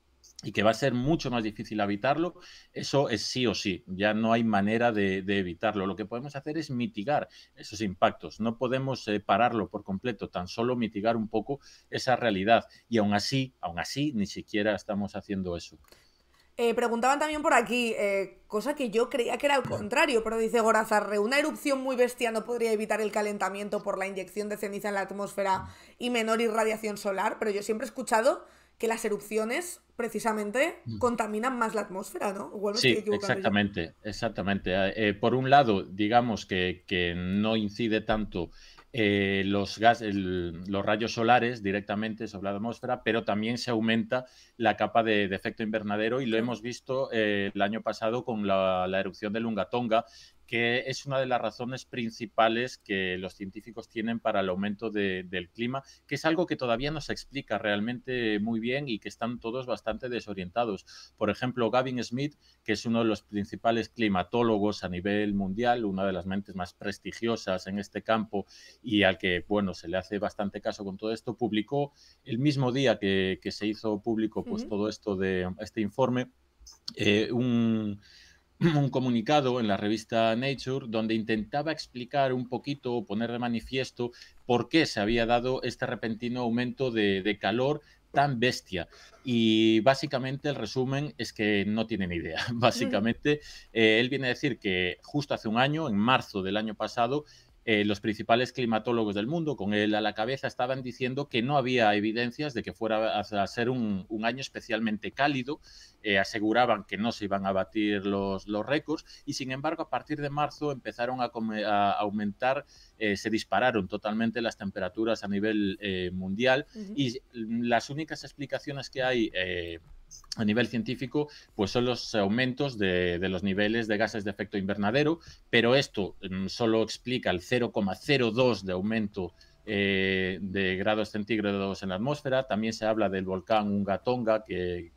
y que va a ser mucho más difícil habitarlo, eso es sí o sí, ya no hay manera de evitarlo. Lo que podemos hacer es mitigar esos impactos, no podemos pararlo por completo, tan solo mitigar un poco esa realidad, y aún así, ni siquiera estamos haciendo eso. Preguntaban también por aquí, cosa que yo creía que era al contrario, pero dice Gorazarre, una erupción muy bestia no podría evitar el calentamiento por la inyección de ceniza en la atmósfera y menor irradiación solar, pero yo siempre he escuchado que las erupciones precisamente contaminan más la atmósfera, ¿no? Igual me estoy equivocando exactamente. Por un lado, digamos que no incide tanto los rayos solares directamente sobre la atmósfera, pero también se aumenta la capa de efecto invernadero y lo hemos visto el año pasado con la erupción de Lunga Tonga, que es una de las razones principales que los científicos tienen para el aumento del clima, que es algo que todavía no se explica realmente muy bien y que están todos bastante desorientados. Por ejemplo, Gavin Smith, que es uno de los principales climatólogos a nivel mundial, una de las mentes más prestigiosas en este campo y al que, bueno, se le hace bastante caso con todo esto, publicó el mismo día que se hizo público pues todo esto de este informe, un comunicado en la revista Nature donde intentaba explicar un poquito, poner de manifiesto por qué se había dado este repentino aumento de calor tan bestia. Y básicamente el resumen es que no tienen idea. Básicamente, él viene a decir que justo hace un año, en marzo del año pasado, los principales climatólogos del mundo, con él a la cabeza, estaban diciendo que no había evidencias de que fuera a ser un año especialmente cálido. Aseguraban que no se iban a batir los récords y, sin embargo, a partir de marzo empezaron a aumentar, se dispararon totalmente las temperaturas a nivel mundial y las únicas explicaciones que hay a nivel científico pues son los aumentos de los niveles de gases de efecto invernadero, pero esto solo explica el 0,02 de aumento de grados centígrados en la atmósfera. También se habla del volcán Unga Tonga que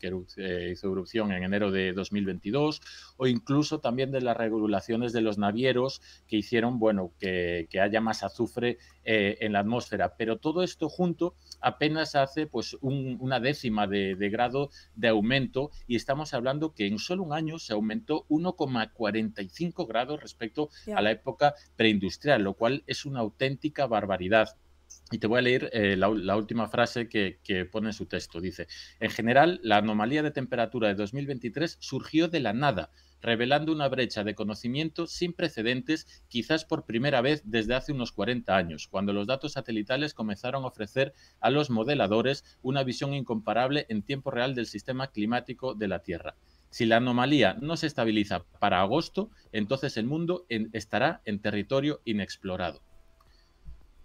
hizo erupción en enero de 2022, o incluso también de las regulaciones de los navieros que hicieron, bueno, que haya más azufre en la atmósfera. Pero todo esto junto apenas hace pues una décima de grado de aumento, y estamos hablando que en solo un año se aumentó 1,45 grados respecto a la época preindustrial, lo cual es una auténtica barbaridad. Y te voy a leer la última frase que pone en su texto. Dice: en general, la anomalía de temperatura de 2023 surgió de la nada, revelando una brecha de conocimiento sin precedentes, quizás por primera vez desde hace unos 40 años, cuando los datos satelitales comenzaron a ofrecer a los modeladores una visión incomparable en tiempo real del sistema climático de la Tierra. Si la anomalía no se estabiliza para agosto, entonces el mundo estará en territorio inexplorado.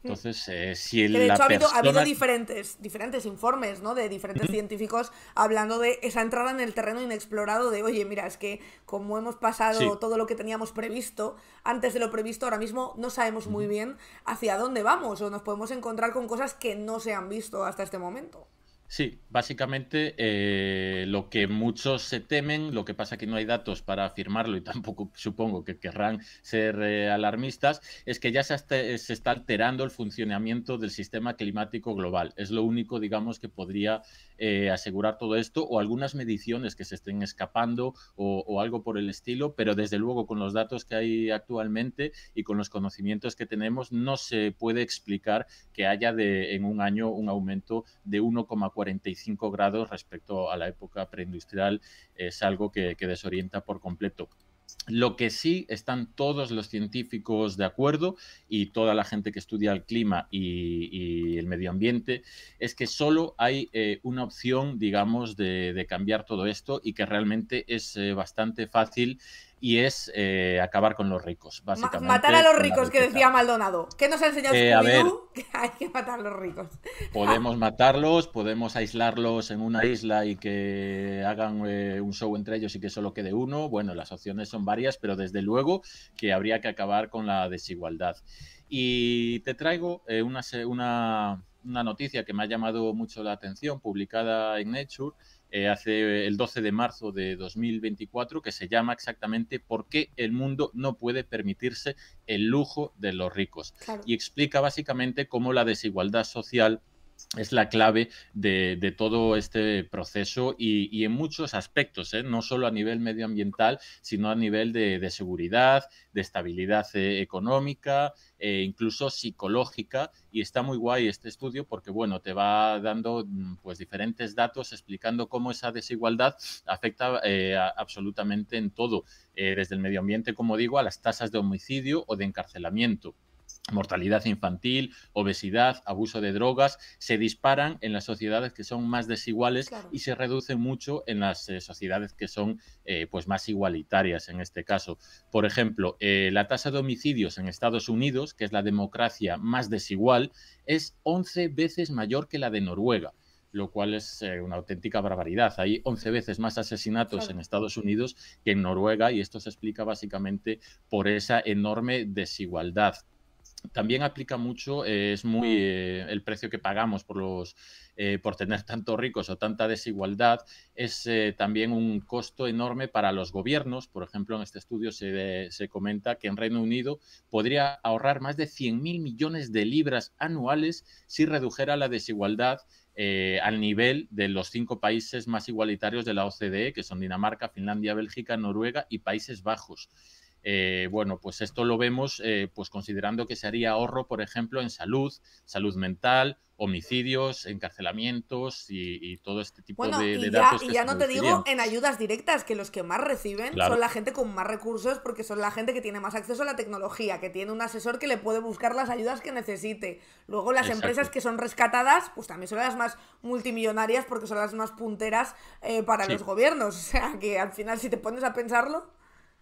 Entonces, si que de hecho ha habido diferentes informes, ¿no? De diferentes científicos hablando de esa entrada en el terreno inexplorado de, oye, mira, es que como hemos pasado todo lo que teníamos previsto, antes de lo previsto, ahora mismo no sabemos muy bien hacia dónde vamos, o nos podemos encontrar con cosas que no se han visto hasta este momento. Sí, básicamente lo que muchos se temen, lo que pasa que no hay datos para afirmarlo y tampoco supongo que querrán ser alarmistas, es que ya se está alterando el funcionamiento del sistema climático global. Es lo único, digamos, que podría asegurar todo esto, o algunas mediciones que se estén escapando o algo por el estilo, pero desde luego con los datos que hay actualmente y con los conocimientos que tenemos no se puede explicar que haya en un año un aumento de 1,45 grados respecto a la época preindustrial. Es algo que desorienta por completo. Lo que sí están todos los científicos de acuerdo, y toda la gente que estudia el clima y el medio ambiente, es que solo hay una opción, digamos, de cambiar todo esto, y que realmente es bastante fácil, y es acabar con los ricos, básicamente. Matar a los ricos, que decía Maldonado. ¿Qué nos ha enseñado Scooby-Doo? Que hay que matar a los ricos. Podemos matarlos, podemos aislarlos en una isla y que hagan un show entre ellos y que solo quede uno. Bueno, las opciones son varias, pero desde luego que habría que acabar con la desigualdad. Y te traigo una noticia que me ha llamado mucho la atención, publicada en Nature, hace el 12 de marzo de 2024, que se llama exactamente ¿Por qué el mundo no puede permitirse el lujo de los ricos? Claro. Y explica básicamente cómo la desigualdad social es la clave de todo este proceso, y en muchos aspectos, no solo a nivel medioambiental, sino a nivel de seguridad, de estabilidad económica, incluso psicológica. Y está muy guay este estudio porque, bueno, te va dando pues diferentes datos explicando cómo esa desigualdad afecta absolutamente en todo, desde el medio ambiente, como digo, a las tasas de homicidio o de encarcelamiento. mortalidad infantil, obesidad, abuso de drogas, se disparan en las sociedades que son más desiguales Claro. y se reducen mucho en las sociedades que son pues más igualitarias en este caso. Por ejemplo, la tasa de homicidios en Estados Unidos, que es la democracia más desigual, es 11 veces mayor que la de Noruega, lo cual es una auténtica barbaridad. Hay 11 veces más asesinatos en Estados Unidos que en Noruega, y esto se explica básicamente por esa enorme desigualdad. También aplica mucho, es muy el precio que pagamos por tener tantos ricos o tanta desigualdad, es también un costo enorme para los gobiernos. Por ejemplo, en este estudio se comenta que en Reino Unido podría ahorrar más de 100.000 millones de libras anuales si redujera la desigualdad al nivel de los 5 países más igualitarios de la OCDE, que son Dinamarca, Finlandia, Bélgica, Noruega y Países Bajos. Bueno, pues esto lo vemos pues considerando que se haría ahorro, por ejemplo, en salud mental, homicidios, encarcelamientos y todo este tipo Bueno, de datos y que ya se no te digo reducirían. en ayudas directas, que los que más reciben Claro, son la gente con más recursos, porque son la gente que tiene más acceso a la tecnología, que tiene un asesor que le puede buscar las ayudas que necesite. Luego las empresas exacto. que son rescatadas, pues también son las más multimillonarias porque son las más punteras para los Sí. gobiernos. O sea, que al final si te pones a pensarlo...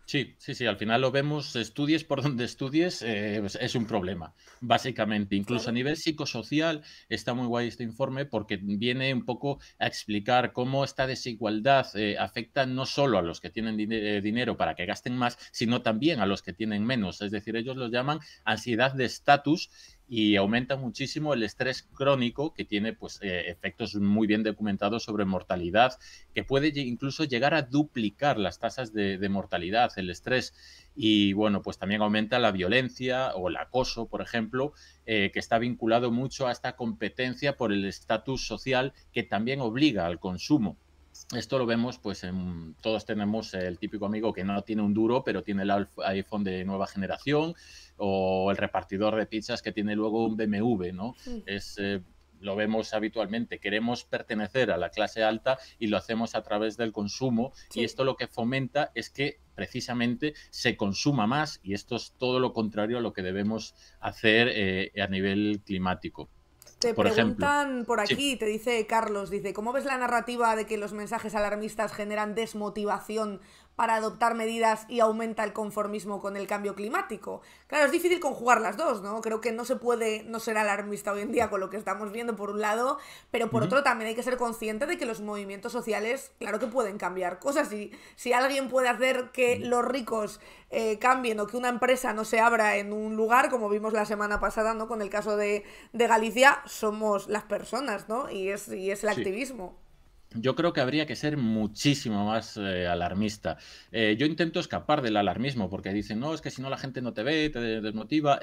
Sí, sí, sí, al final lo vemos, estudies por donde estudies, pues es un problema, básicamente. Incluso a Claro. nivel psicosocial está muy guay este informe porque viene un poco a explicar cómo esta desigualdad afecta no solo a los que tienen dinero para que gasten más, sino también a los que tienen menos. Es decir, ellos los llaman ansiedad de estatus y aumenta muchísimo el estrés crónico, que tiene pues, efectos muy bien documentados sobre mortalidad, que puede incluso llegar a duplicar las tasas de mortalidad, el estrés. Y bueno, pues también aumenta la violencia o el acoso, por ejemplo, que está vinculado mucho a esta competencia por el estatus social que también obliga al consumo. Esto lo vemos, pues todos tenemos el típico amigo que no tiene un duro, pero tiene el iPhone de nueva generación, o el repartidor de pizzas que tiene luego un BMW, ¿no? Es, lo vemos habitualmente. Queremos pertenecer a la clase alta y lo hacemos a través del consumo, y Sí. esto lo que fomenta es que precisamente se consuma más, y esto es todo lo contrario a lo que debemos hacer a nivel climático. Te Por ejemplo, preguntan por sí. aquí, te dice Carlos, dice, ¿cómo ves la narrativa de que los mensajes alarmistas generan desmotivación para adoptar medidas y aumenta el conformismo con el cambio climático? Claro, es difícil conjugar las dos, ¿no? Creo que no se puede no ser alarmista hoy en día con lo que estamos viendo por un lado, pero por otro también hay que ser consciente de que los movimientos sociales, claro que pueden cambiar cosas. Y si alguien puede hacer que los ricos cambien o que una empresa no se abra en un lugar, como vimos la semana pasada, ¿no? Con el caso de Galicia, somos las personas, ¿no? Y es el Sí. activismo. Yo creo que habría que ser muchísimo más alarmista. Yo intento escapar del alarmismo porque dicen, no, es que si no la gente no te ve, te desmotiva.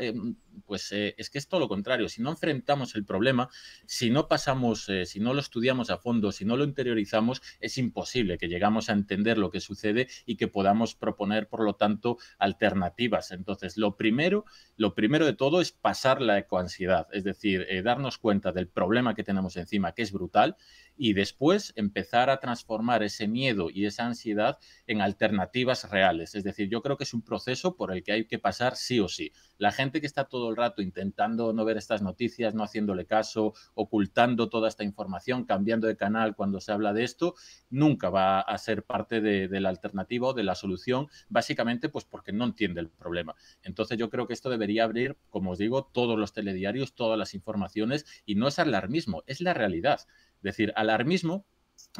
Pues es que es todo lo contrario. Si no enfrentamos el problema, si no pasamos, si no lo estudiamos a fondo, si no lo interiorizamos, es imposible que llegamos a entender lo que sucede y que podamos proponer, por lo tanto, alternativas. Entonces, lo primero de todo es pasar la ecoansiedad, es decir, darnos cuenta del problema que tenemos encima, que es brutal, y después empezar a transformar ese miedo y esa ansiedad en alternativas reales. Es decir, yo creo que es un proceso por el que hay que pasar sí o sí. La gente que está todo el rato intentando no ver estas noticias, no haciéndole caso, ocultando toda esta información, cambiando de canal cuando se habla de esto, nunca va a ser parte de la alternativa o de la solución, básicamente pues porque no entiende el problema. Entonces yo creo que esto debería abrir, como os digo, todos los telediarios, todas las informaciones, y no es alarmismo, es la realidad. Es decir, alarmismo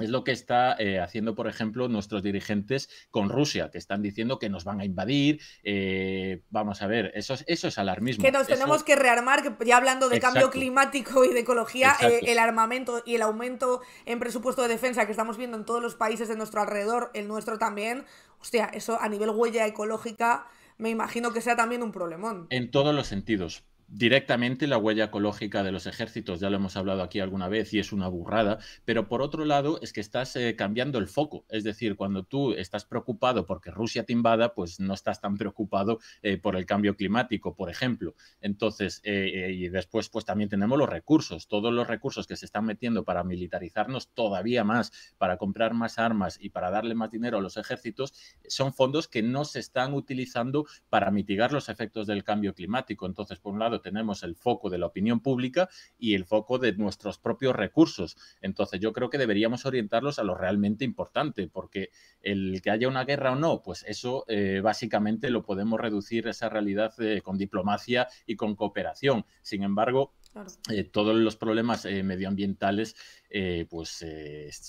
es lo que está haciendo, por ejemplo, nuestros dirigentes con Rusia, que están diciendo que nos van a invadir. Vamos a ver, eso es Que alarmismo. nos tenemos que rearmar, que ya hablando de cambio Exacto, climático y de ecología, exacto. el armamento y el aumento en presupuesto de defensa que estamos viendo en todos los países de nuestro alrededor, el nuestro también, hostia, eso a nivel huella ecológica me imagino que sea también un problemón. En todos los sentidos. directamente la huella ecológica de los ejércitos, ya lo hemos hablado aquí alguna vez y es una burrada, pero por otro lado es que estás cambiando el foco, es decir, cuando tú estás preocupado porque Rusia te invada, pues no estás tan preocupado por el cambio climático, por ejemplo. Entonces, y después pues también tenemos los recursos, todos los recursos que se están metiendo para militarizarnos todavía más, para comprar más armas y para darle más dinero a los ejércitos, son fondos que no se están utilizando para mitigar los efectos del cambio climático. Entonces, por un lado, tenemos el foco de la opinión pública y el foco de nuestros propios recursos. Entonces, yo creo que deberíamos orientarlos a lo realmente importante, porque el que haya una guerra o no, pues eso básicamente lo podemos reducir esa realidad con diplomacia y con cooperación. Sin embargo, claro, todos los problemas medioambientales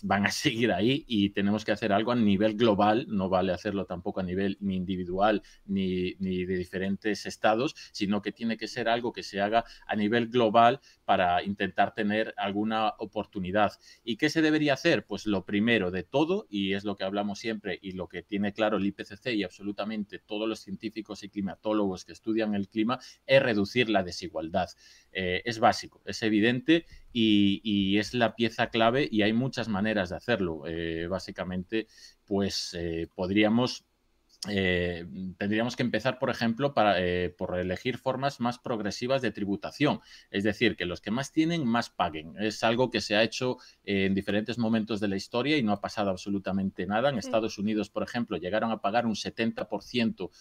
van a seguir ahí y tenemos que hacer algo a nivel global, no vale hacerlo tampoco a nivel ni individual ni de diferentes estados, sino que tiene que ser algo que se haga a nivel global para intentar tener alguna oportunidad. ¿Y qué se debería hacer? Pues lo primero de todo, y es lo que hablamos siempre y lo que tiene claro el IPCC y absolutamente todos los científicos y climatólogos que estudian el clima, es reducir la desigualdad. Es básico, es evidente y es la pieza clave y hay muchas maneras de hacerlo. Básicamente, pues tendríamos que empezar, por ejemplo, por elegir formas más progresivas de tributación. Es decir, que los que más tienen, más paguen. Es algo que se ha hecho en diferentes momentos de la historia y no ha pasado absolutamente nada. En Estados Unidos, por ejemplo, llegaron a pagar un 70%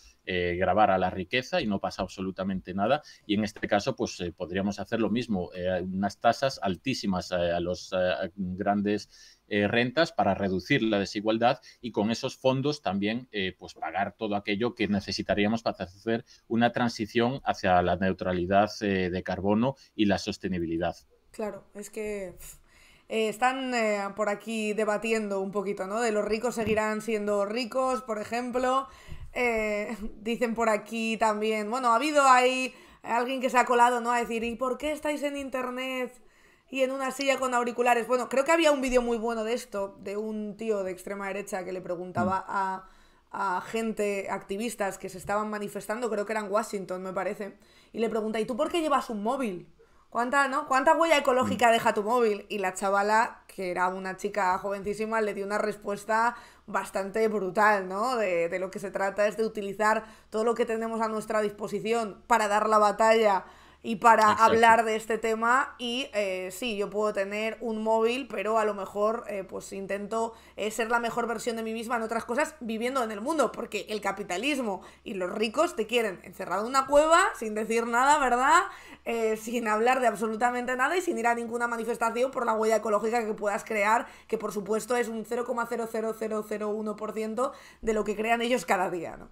gravar a la riqueza y no pasa absolutamente nada. Y en este caso, pues podríamos hacer lo mismo. Unas tasas altísimas a los grandes rentas para reducir la desigualdad y con esos fondos también pues pagar todo aquello que necesitaríamos para hacer una transición hacia la neutralidad de carbono y la sostenibilidad. Claro, es que están por aquí debatiendo un poquito, ¿no? De los ricos seguirán siendo ricos, por ejemplo. Dicen por aquí también, bueno, ha habido ahí alguien que se ha colado, ¿no? A decir, ¿y por qué estáis en internet y en una silla con auriculares? Bueno, creo que había un vídeo muy bueno de esto, de un tío de extrema derecha que le preguntaba a gente, activistas que se estaban manifestando, creo que era en Washington, me parece, y le pregunta, ¿y tú por qué llevas un móvil? ¿Cuánta huella ecológica deja tu móvil? Y la chavala, que era una chica jovencísima, le dio una respuesta bastante brutal, ¿no? De lo que se trata es de utilizar todo lo que tenemos a nuestra disposición para dar la batalla y para hablar de este tema. Y sí, yo puedo tener un móvil, pero a lo mejor pues intento ser la mejor versión de mí misma en otras cosas viviendo en el mundo, porque el capitalismo y los ricos te quieren encerrado en una cueva sin decir nada, ¿verdad? Sin hablar de absolutamente nada y sin ir a ninguna manifestación por la huella ecológica que puedas crear, que por supuesto es un 0,00001% de lo que crean ellos cada día, ¿no?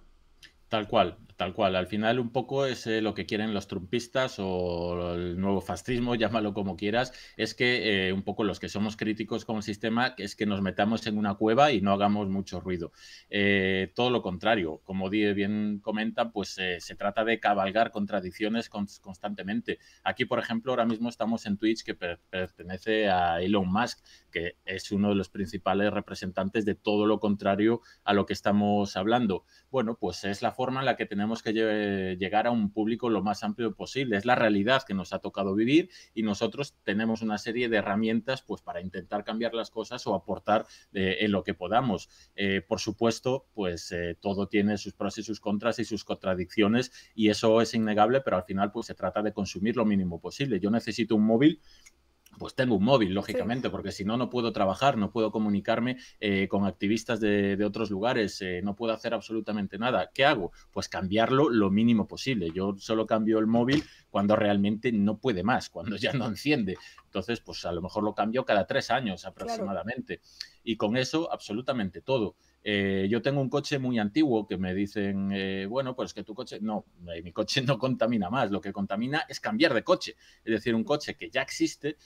Tal cual, tal cual. Al final un poco es lo que quieren los trumpistas o el nuevo fascismo, llámalo como quieras, es que un poco los que somos críticos con el sistema es que nos metamos en una cueva y no hagamos mucho ruido. Todo lo contrario, como bien comentan, pues se trata de cabalgar contradicciones constantemente. Aquí, por ejemplo, ahora mismo estamos en Twitch, que pertenece a Elon Musk, que es uno de los principales representantes de todo lo contrario a lo que estamos hablando. Bueno, pues es la forma en la que tenemos que llegar a un público lo más amplio posible. Es la realidad que nos ha tocado vivir y nosotros tenemos una serie de herramientas pues para intentar cambiar las cosas o aportar en lo que podamos. Por supuesto, pues todo tiene sus pros y sus contras y sus contradicciones y eso es innegable, pero al final pues se trata de consumir lo mínimo posible. Yo necesito un móvil, pues tengo un móvil, lógicamente, sí, porque si no, no puedo trabajar, no puedo comunicarme con activistas de otros lugares, no puedo hacer absolutamente nada. ¿Qué hago? Pues cambiarlo lo mínimo posible. Yo solo cambio el móvil cuando realmente no puede más, cuando ya no enciende. Entonces, pues a lo mejor lo cambio cada 3 años aproximadamente. Claro. Y con eso, absolutamente todo. Yo tengo un coche muy antiguo que me dicen, bueno, pues que tu coche, no, mi coche no contamina más, lo que contamina es cambiar de coche. Es decir, un coche que ya existe,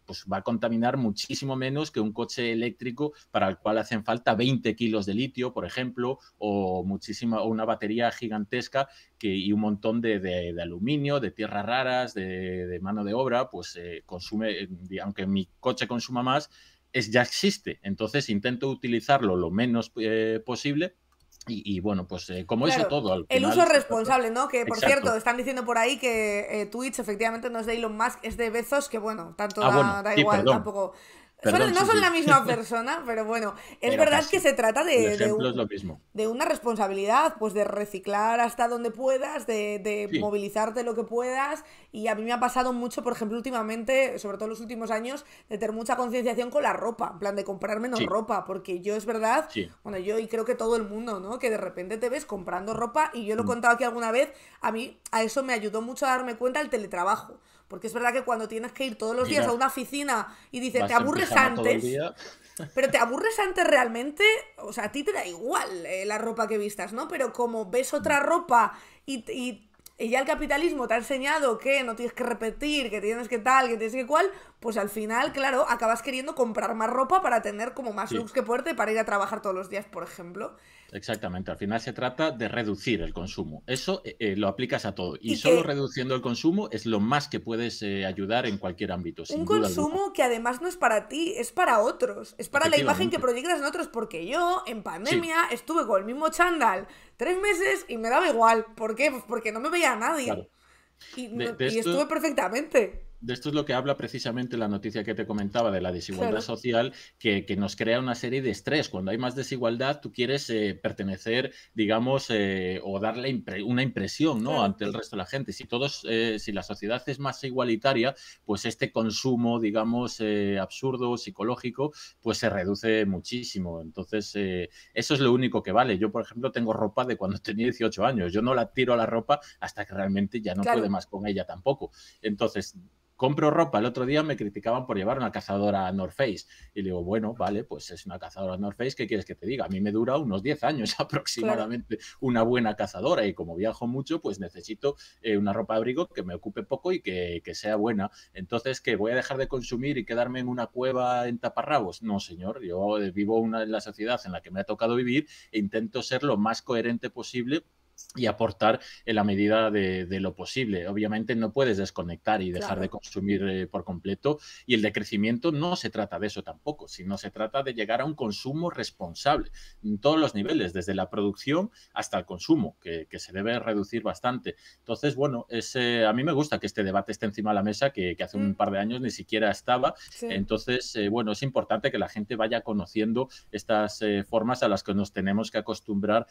pues va a contaminar muchísimo menos que un coche eléctrico para el cual hacen falta 20 kilos de litio, por ejemplo, o una batería gigantesca y un montón de aluminio, de tierras raras, de mano de obra, pues consume, aunque mi coche consuma más, ya existe. Entonces intento utilizarlo lo menos posible Y bueno, pues como eso Claro, todo, al el final uso se trata. responsable, ¿no? Que por cierto, Exacto. están diciendo por ahí que Twitch efectivamente no es de Elon Musk, es de Bezos, que bueno, tanto Ah, bueno, da sí, igual, perdón. tampoco. Perdón, No sí, son sí. la misma persona, pero bueno, es Pero verdad que casi. se trata El ejemplo es lo mismo. de una responsabilidad, pues de reciclar hasta donde puedas, de Sí, movilizarte lo que puedas. Y a mí me ha pasado mucho, por ejemplo, últimamente, sobre todo en los últimos años, de tener mucha concienciación con la ropa, en plan de comprar menos sí, ropa, porque yo es verdad, sí. bueno, yo y creo que todo el mundo, ¿no? Que de repente te ves comprando ropa y yo lo he Mm, contado aquí alguna vez, a mí a eso me ayudó mucho a darme cuenta el teletrabajo. Porque es verdad que cuando tienes que ir todos los días a mira, una oficina y dice, te vas en aburres pijama todo el antes, día. pero te aburres antes realmente, o sea, a ti te da igual la ropa que vistas, ¿no? Pero como ves Mm, otra ropa y ya el capitalismo te ha enseñado que no tienes que repetir, que tienes que tal, que tienes que cual, pues al final, claro, acabas queriendo comprar más ropa para tener como más sí. looks que ponerte para ir a trabajar todos los días, por ejemplo. Exactamente, al final se trata de reducir el consumo. Eso lo aplicas a todo y Y solo que reduciendo el consumo es lo más que puedes ayudar en cualquier ámbito, un sin duda alguna. consumo que además no es para ti, es para otros, es para la imagen que Efectivamente, proyectas en otros, porque yo en sí, pandemia estuve con el mismo chándal 3 meses y me daba igual. ¿Por qué? Pues porque no me veía a nadie. claro. De Y estuve esto perfectamente. De esto es lo que habla precisamente la noticia que te comentaba de la desigualdad Claro. social, que nos crea una serie de estrés. Cuando hay más desigualdad, tú quieres pertenecer, digamos, o darle una impresión, ¿no? Claro. Ante el resto de la gente. Si la sociedad es más igualitaria, pues este consumo, digamos, absurdo, psicológico, pues se reduce muchísimo. Entonces, eso es lo único que vale. Yo, por ejemplo, tengo ropa de cuando tenía 18 años. Yo no la tiro a la ropa hasta que realmente ya no puede Claro. más con ella tampoco. Entonces, compro ropa. El otro día me criticaban por llevar una cazadora North Face. Y le digo, bueno, vale, pues es una cazadora North Face, ¿qué quieres que te diga? A mí me dura unos 10 años Claro. aproximadamente una buena cazadora y como viajo mucho, pues necesito una ropa de abrigo que me ocupe poco y que sea buena. Entonces, ¿qué? ¿Voy a dejar de consumir y quedarme en una cueva en taparrabos? No, señor. Yo vivo en la sociedad en la que me ha tocado vivir e intento ser lo más coherente posible y aportar en la medida de lo posible. Obviamente no puedes desconectar y dejar de Claro. consumir por completo y el decrecimiento no se trata de eso tampoco, sino se trata de llegar a un consumo responsable en todos los niveles, desde la producción hasta el consumo, que se debe reducir bastante. Entonces, bueno, a mí me gusta que este debate esté encima de la mesa, que hace un Mm, par de años ni siquiera estaba. sí. Entonces, bueno, es importante que la gente vaya conociendo estas formas a las que nos tenemos que acostumbrar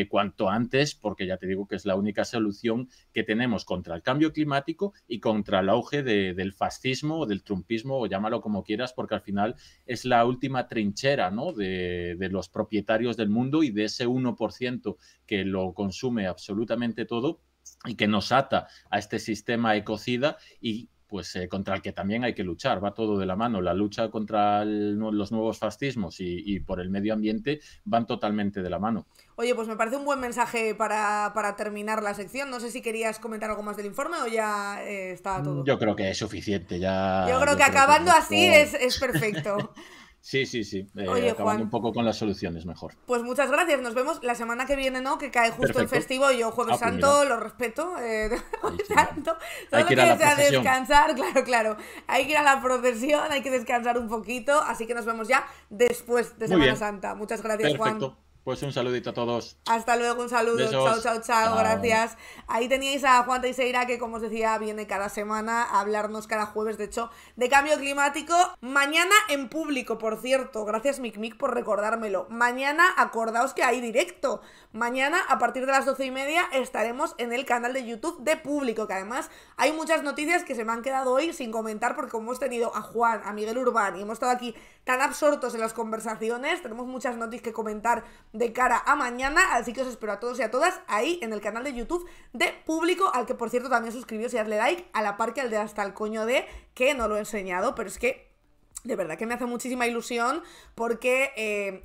cuanto antes, porque ya te digo que es la única solución que tenemos contra el cambio climático y contra el auge del fascismo o del trumpismo, o llámalo como quieras, porque al final es la última trinchera, ¿no? de los propietarios del mundo y de ese 1% que lo consume absolutamente todo y que nos ata a este sistema ecocida y pues contra el que también hay que luchar, va todo de la mano. La lucha contra los nuevos fascismos y por el medio ambiente van totalmente de la mano. Oye, pues me parece un buen mensaje para terminar la sección. No sé si querías comentar algo más del informe o ya estaba todo. Yo creo que es suficiente, Yo ya creo que yo creo que acabando así esto... es perfecto. Sí, sí, sí, Oye, acabando un Juan, poco con las soluciones mejor. pues muchas gracias. Nos vemos la semana que viene, ¿no? Que cae justo el Perfecto. festivo. Yo Jueves Ah, pues mira, Santo lo respeto. ahí Jueves sí, ya. Santo. Todo Hay lo que ir a que la sea procesión. descansar, claro, claro. Hay que ir a la procesión, hay que descansar un poquito. Así que nos vemos ya después de Muy Semana bien, Santa. Muchas gracias, Juan. perfecto. Pues un saludito a todos. Hasta luego, un saludo. Chao, Besos. chao, chao. Chao. Gracias. Ahí teníais a Juan Teixeira, que como os decía, viene cada semana a hablarnos cada jueves, de hecho, de cambio climático. Mañana en público, por cierto. Gracias, Mic por recordármelo. Mañana, acordaos que hay directo. Mañana, a partir de las 12:30, estaremos en el canal de YouTube de Público, que además hay muchas noticias que se me han quedado hoy sin comentar, porque como hemos tenido a Juan, a Miguel Urbán y hemos estado aquí tan absortos en las conversaciones, tenemos muchas noticias que comentar de cara a mañana, así que os espero a todos y a todas ahí en el canal de YouTube de Público, al que por cierto también suscribíos y darle like, a la par que al de Hasta el Coño de, que no lo he enseñado, pero es que de verdad que me hace muchísima ilusión porque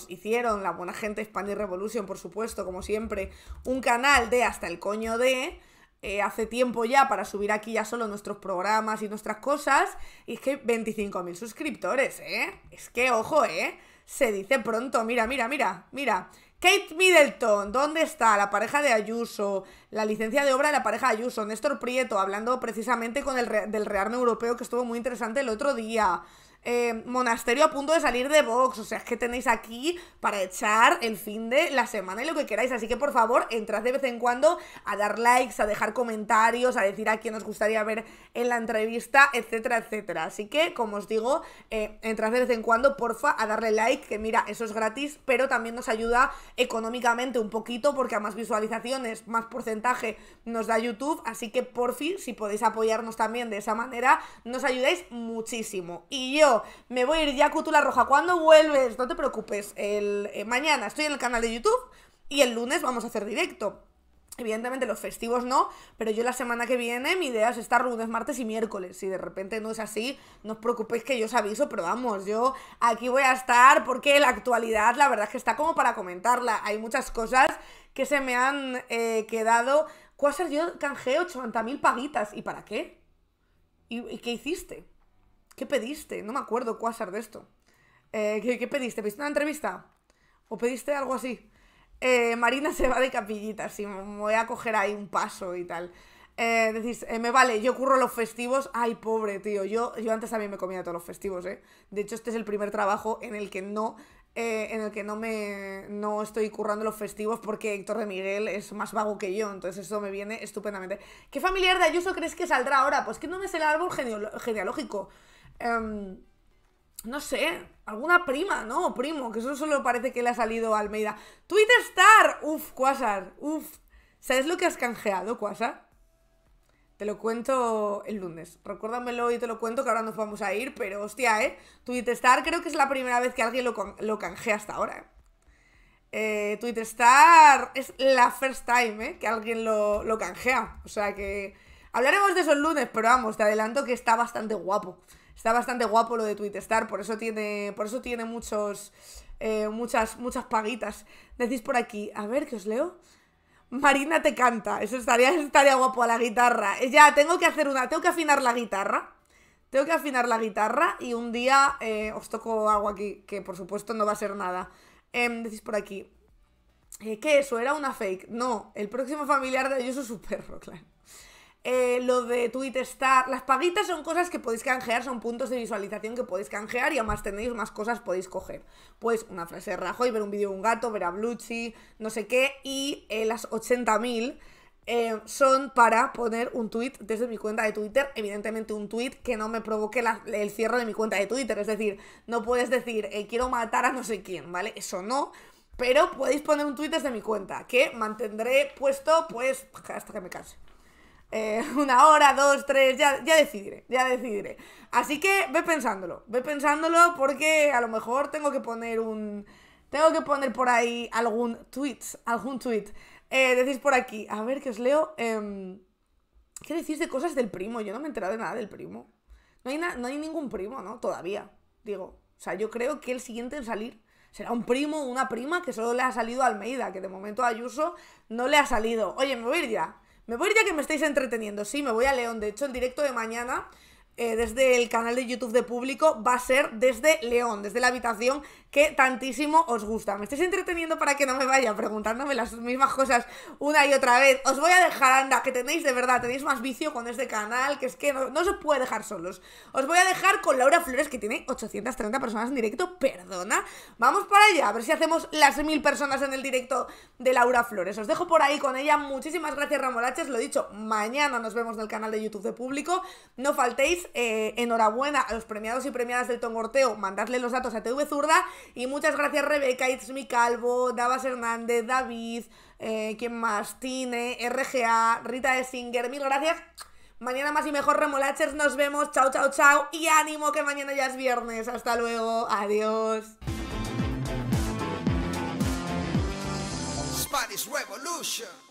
hicieron la buena gente Spanish Revolution, por supuesto, como siempre, un canal de Hasta el Coño de... hace tiempo ya para subir aquí ya solo nuestros programas y nuestras cosas, y es que 25.000 suscriptores, es que ojo, se dice pronto. Mira, mira, mira, mira, Kate Middleton, ¿dónde está? La pareja de Ayuso, la licencia de obra de la pareja de Ayuso, Néstor Prieto, hablando precisamente con del rearme europeo, que estuvo muy interesante el otro día. Monasterio a punto de salir de Vox. O sea, es que tenéis aquí para echar el fin de la semana y lo que queráis. Así que por favor, entrad de vez en cuando a dar likes, a dejar comentarios, a decir a quién os gustaría ver en la entrevista, etcétera, etcétera. Así que, como os digo, entrad de vez en cuando, porfa, a darle like, que mira, eso es gratis, pero también nos ayuda económicamente un poquito, porque a más visualizaciones, más porcentaje nos da YouTube. Así que porfi, si podéis apoyarnos también de esa manera, nos ayudáis muchísimo. Y yo me voy a ir ya, Cútula Roja. ¿Cuándo vuelves? No te preocupes. Mañana estoy en el canal de YouTube y el lunes vamos a hacer directo. Evidentemente los festivos no, pero yo la semana que viene mi idea es estar lunes, martes y miércoles. Si de repente no es así, no os preocupéis que yo os aviso, pero vamos, yo aquí voy a estar porque la actualidad la verdad es que está como para comentarla. Hay muchas cosas que se me han quedado. Quasar, yo canjeé 80.000 paguitas. ¿Y para qué? ¿Y qué hiciste? ¿Qué pediste? No me acuerdo, Quasar, de esto. ¿Qué pediste? ¿Pediste una entrevista? ¿O pediste algo así? Marina se va de capillitas, sí, me voy a coger ahí un paso y tal. Decís, me vale, yo curro los festivos. Ay, pobre, tío, yo antes también me comía todos los festivos, De hecho, este es el primer trabajo en el que no estoy currando los festivos, porque Héctor de Miguel es más vago que yo, entonces eso me viene estupendamente. ¿Qué familiar de Ayuso crees que saldrá ahora? Pues que no me sé el árbol genealógico. No sé, alguna prima, ¿no? O primo, que eso solo parece que le ha salido a Almeida. ¡Twitterstar! Uf, Quasar, uf. ¿Sabes lo que has canjeado, Quasar? Te lo cuento el lunes. Recuérdamelo y te lo cuento, que ahora nos vamos a ir, pero hostia, Twitterstar creo que es la primera vez que alguien lo canjea hasta ahora, Twitterstar es la first time, que alguien lo canjea. O sea que hablaremos de eso el lunes, pero vamos, te adelanto que está bastante guapo. Está bastante guapo lo de Twitterstar, por eso tiene muchas paguitas. Decís por aquí, a ver, que os leo. Marina te canta, eso estaría guapo a la guitarra. Ya, tengo que afinar la guitarra. Y un día os toco algo aquí, que por supuesto no va a ser nada. Decís por aquí, ¿qué eso? ¿Era una fake? No, el próximo familiar de Ayuso es su perro, claro. Lo de Twitterstar, las paguitas son cosas que podéis canjear, son puntos de visualización que podéis canjear, y además tenéis más cosas podéis coger. Pues una frase de Rajoy, ver un vídeo de un gato, ver a Bluchy, no sé qué, y las 80.000 son para poner un tweet desde mi cuenta de Twitter. Evidentemente un tweet que no me provoque el cierre de mi cuenta de Twitter, es decir, no puedes decir quiero matar a no sé quién, ¿vale? Eso no, pero podéis poner un tweet desde mi cuenta, que mantendré puesto pues hasta que me canse. 1 hora, 2, 3, ya decidiré. Así que ve pensándolo, porque a lo mejor tengo que poner por ahí algún tweet. Decís por aquí, a ver que os leo. ¿Qué decís de cosas del primo? Yo no me he enterado de nada del primo. No hay ningún primo, ¿no? Todavía, digo. O sea, yo creo que el siguiente en salir será un primo o una prima que solo le ha salido a Almeida, que de momento a Ayuso no le ha salido. Oye, me voy a ir ya que me estáis entreteniendo. Sí, me voy a León. De hecho, el directo de mañana, desde el canal de YouTube de Público, va a ser desde León, desde la habitación que tantísimo os gusta. Me estáis entreteniendo para que no me vaya preguntándome las mismas cosas una y otra vez. Os voy a dejar, anda, que tenéis más vicio con este canal, que es que no se puede dejar solos. Os voy a dejar con Laura Flores, que tiene 830 personas en directo, perdona. Vamos para allá, a ver si hacemos las 1000 personas en el directo de Laura Flores. Os dejo por ahí con ella. Muchísimas gracias, Ramolaches. Lo dicho, mañana nos vemos en el canal de YouTube de Público. No faltéis. Enhorabuena a los premiados y premiadas del Tongorteo. Mandadle los datos a TV Zurda. Y muchas gracias, Rebeca, Itzmi Calvo, Davas Hernández, David, ¿quién más? Tine, RGA, Rita de Singer. Mil gracias. Mañana más y mejor, Remolachers. Nos vemos. Chao, chao, chao. Y ánimo, que mañana ya es viernes. Hasta luego. Adiós. Spanish Revolution.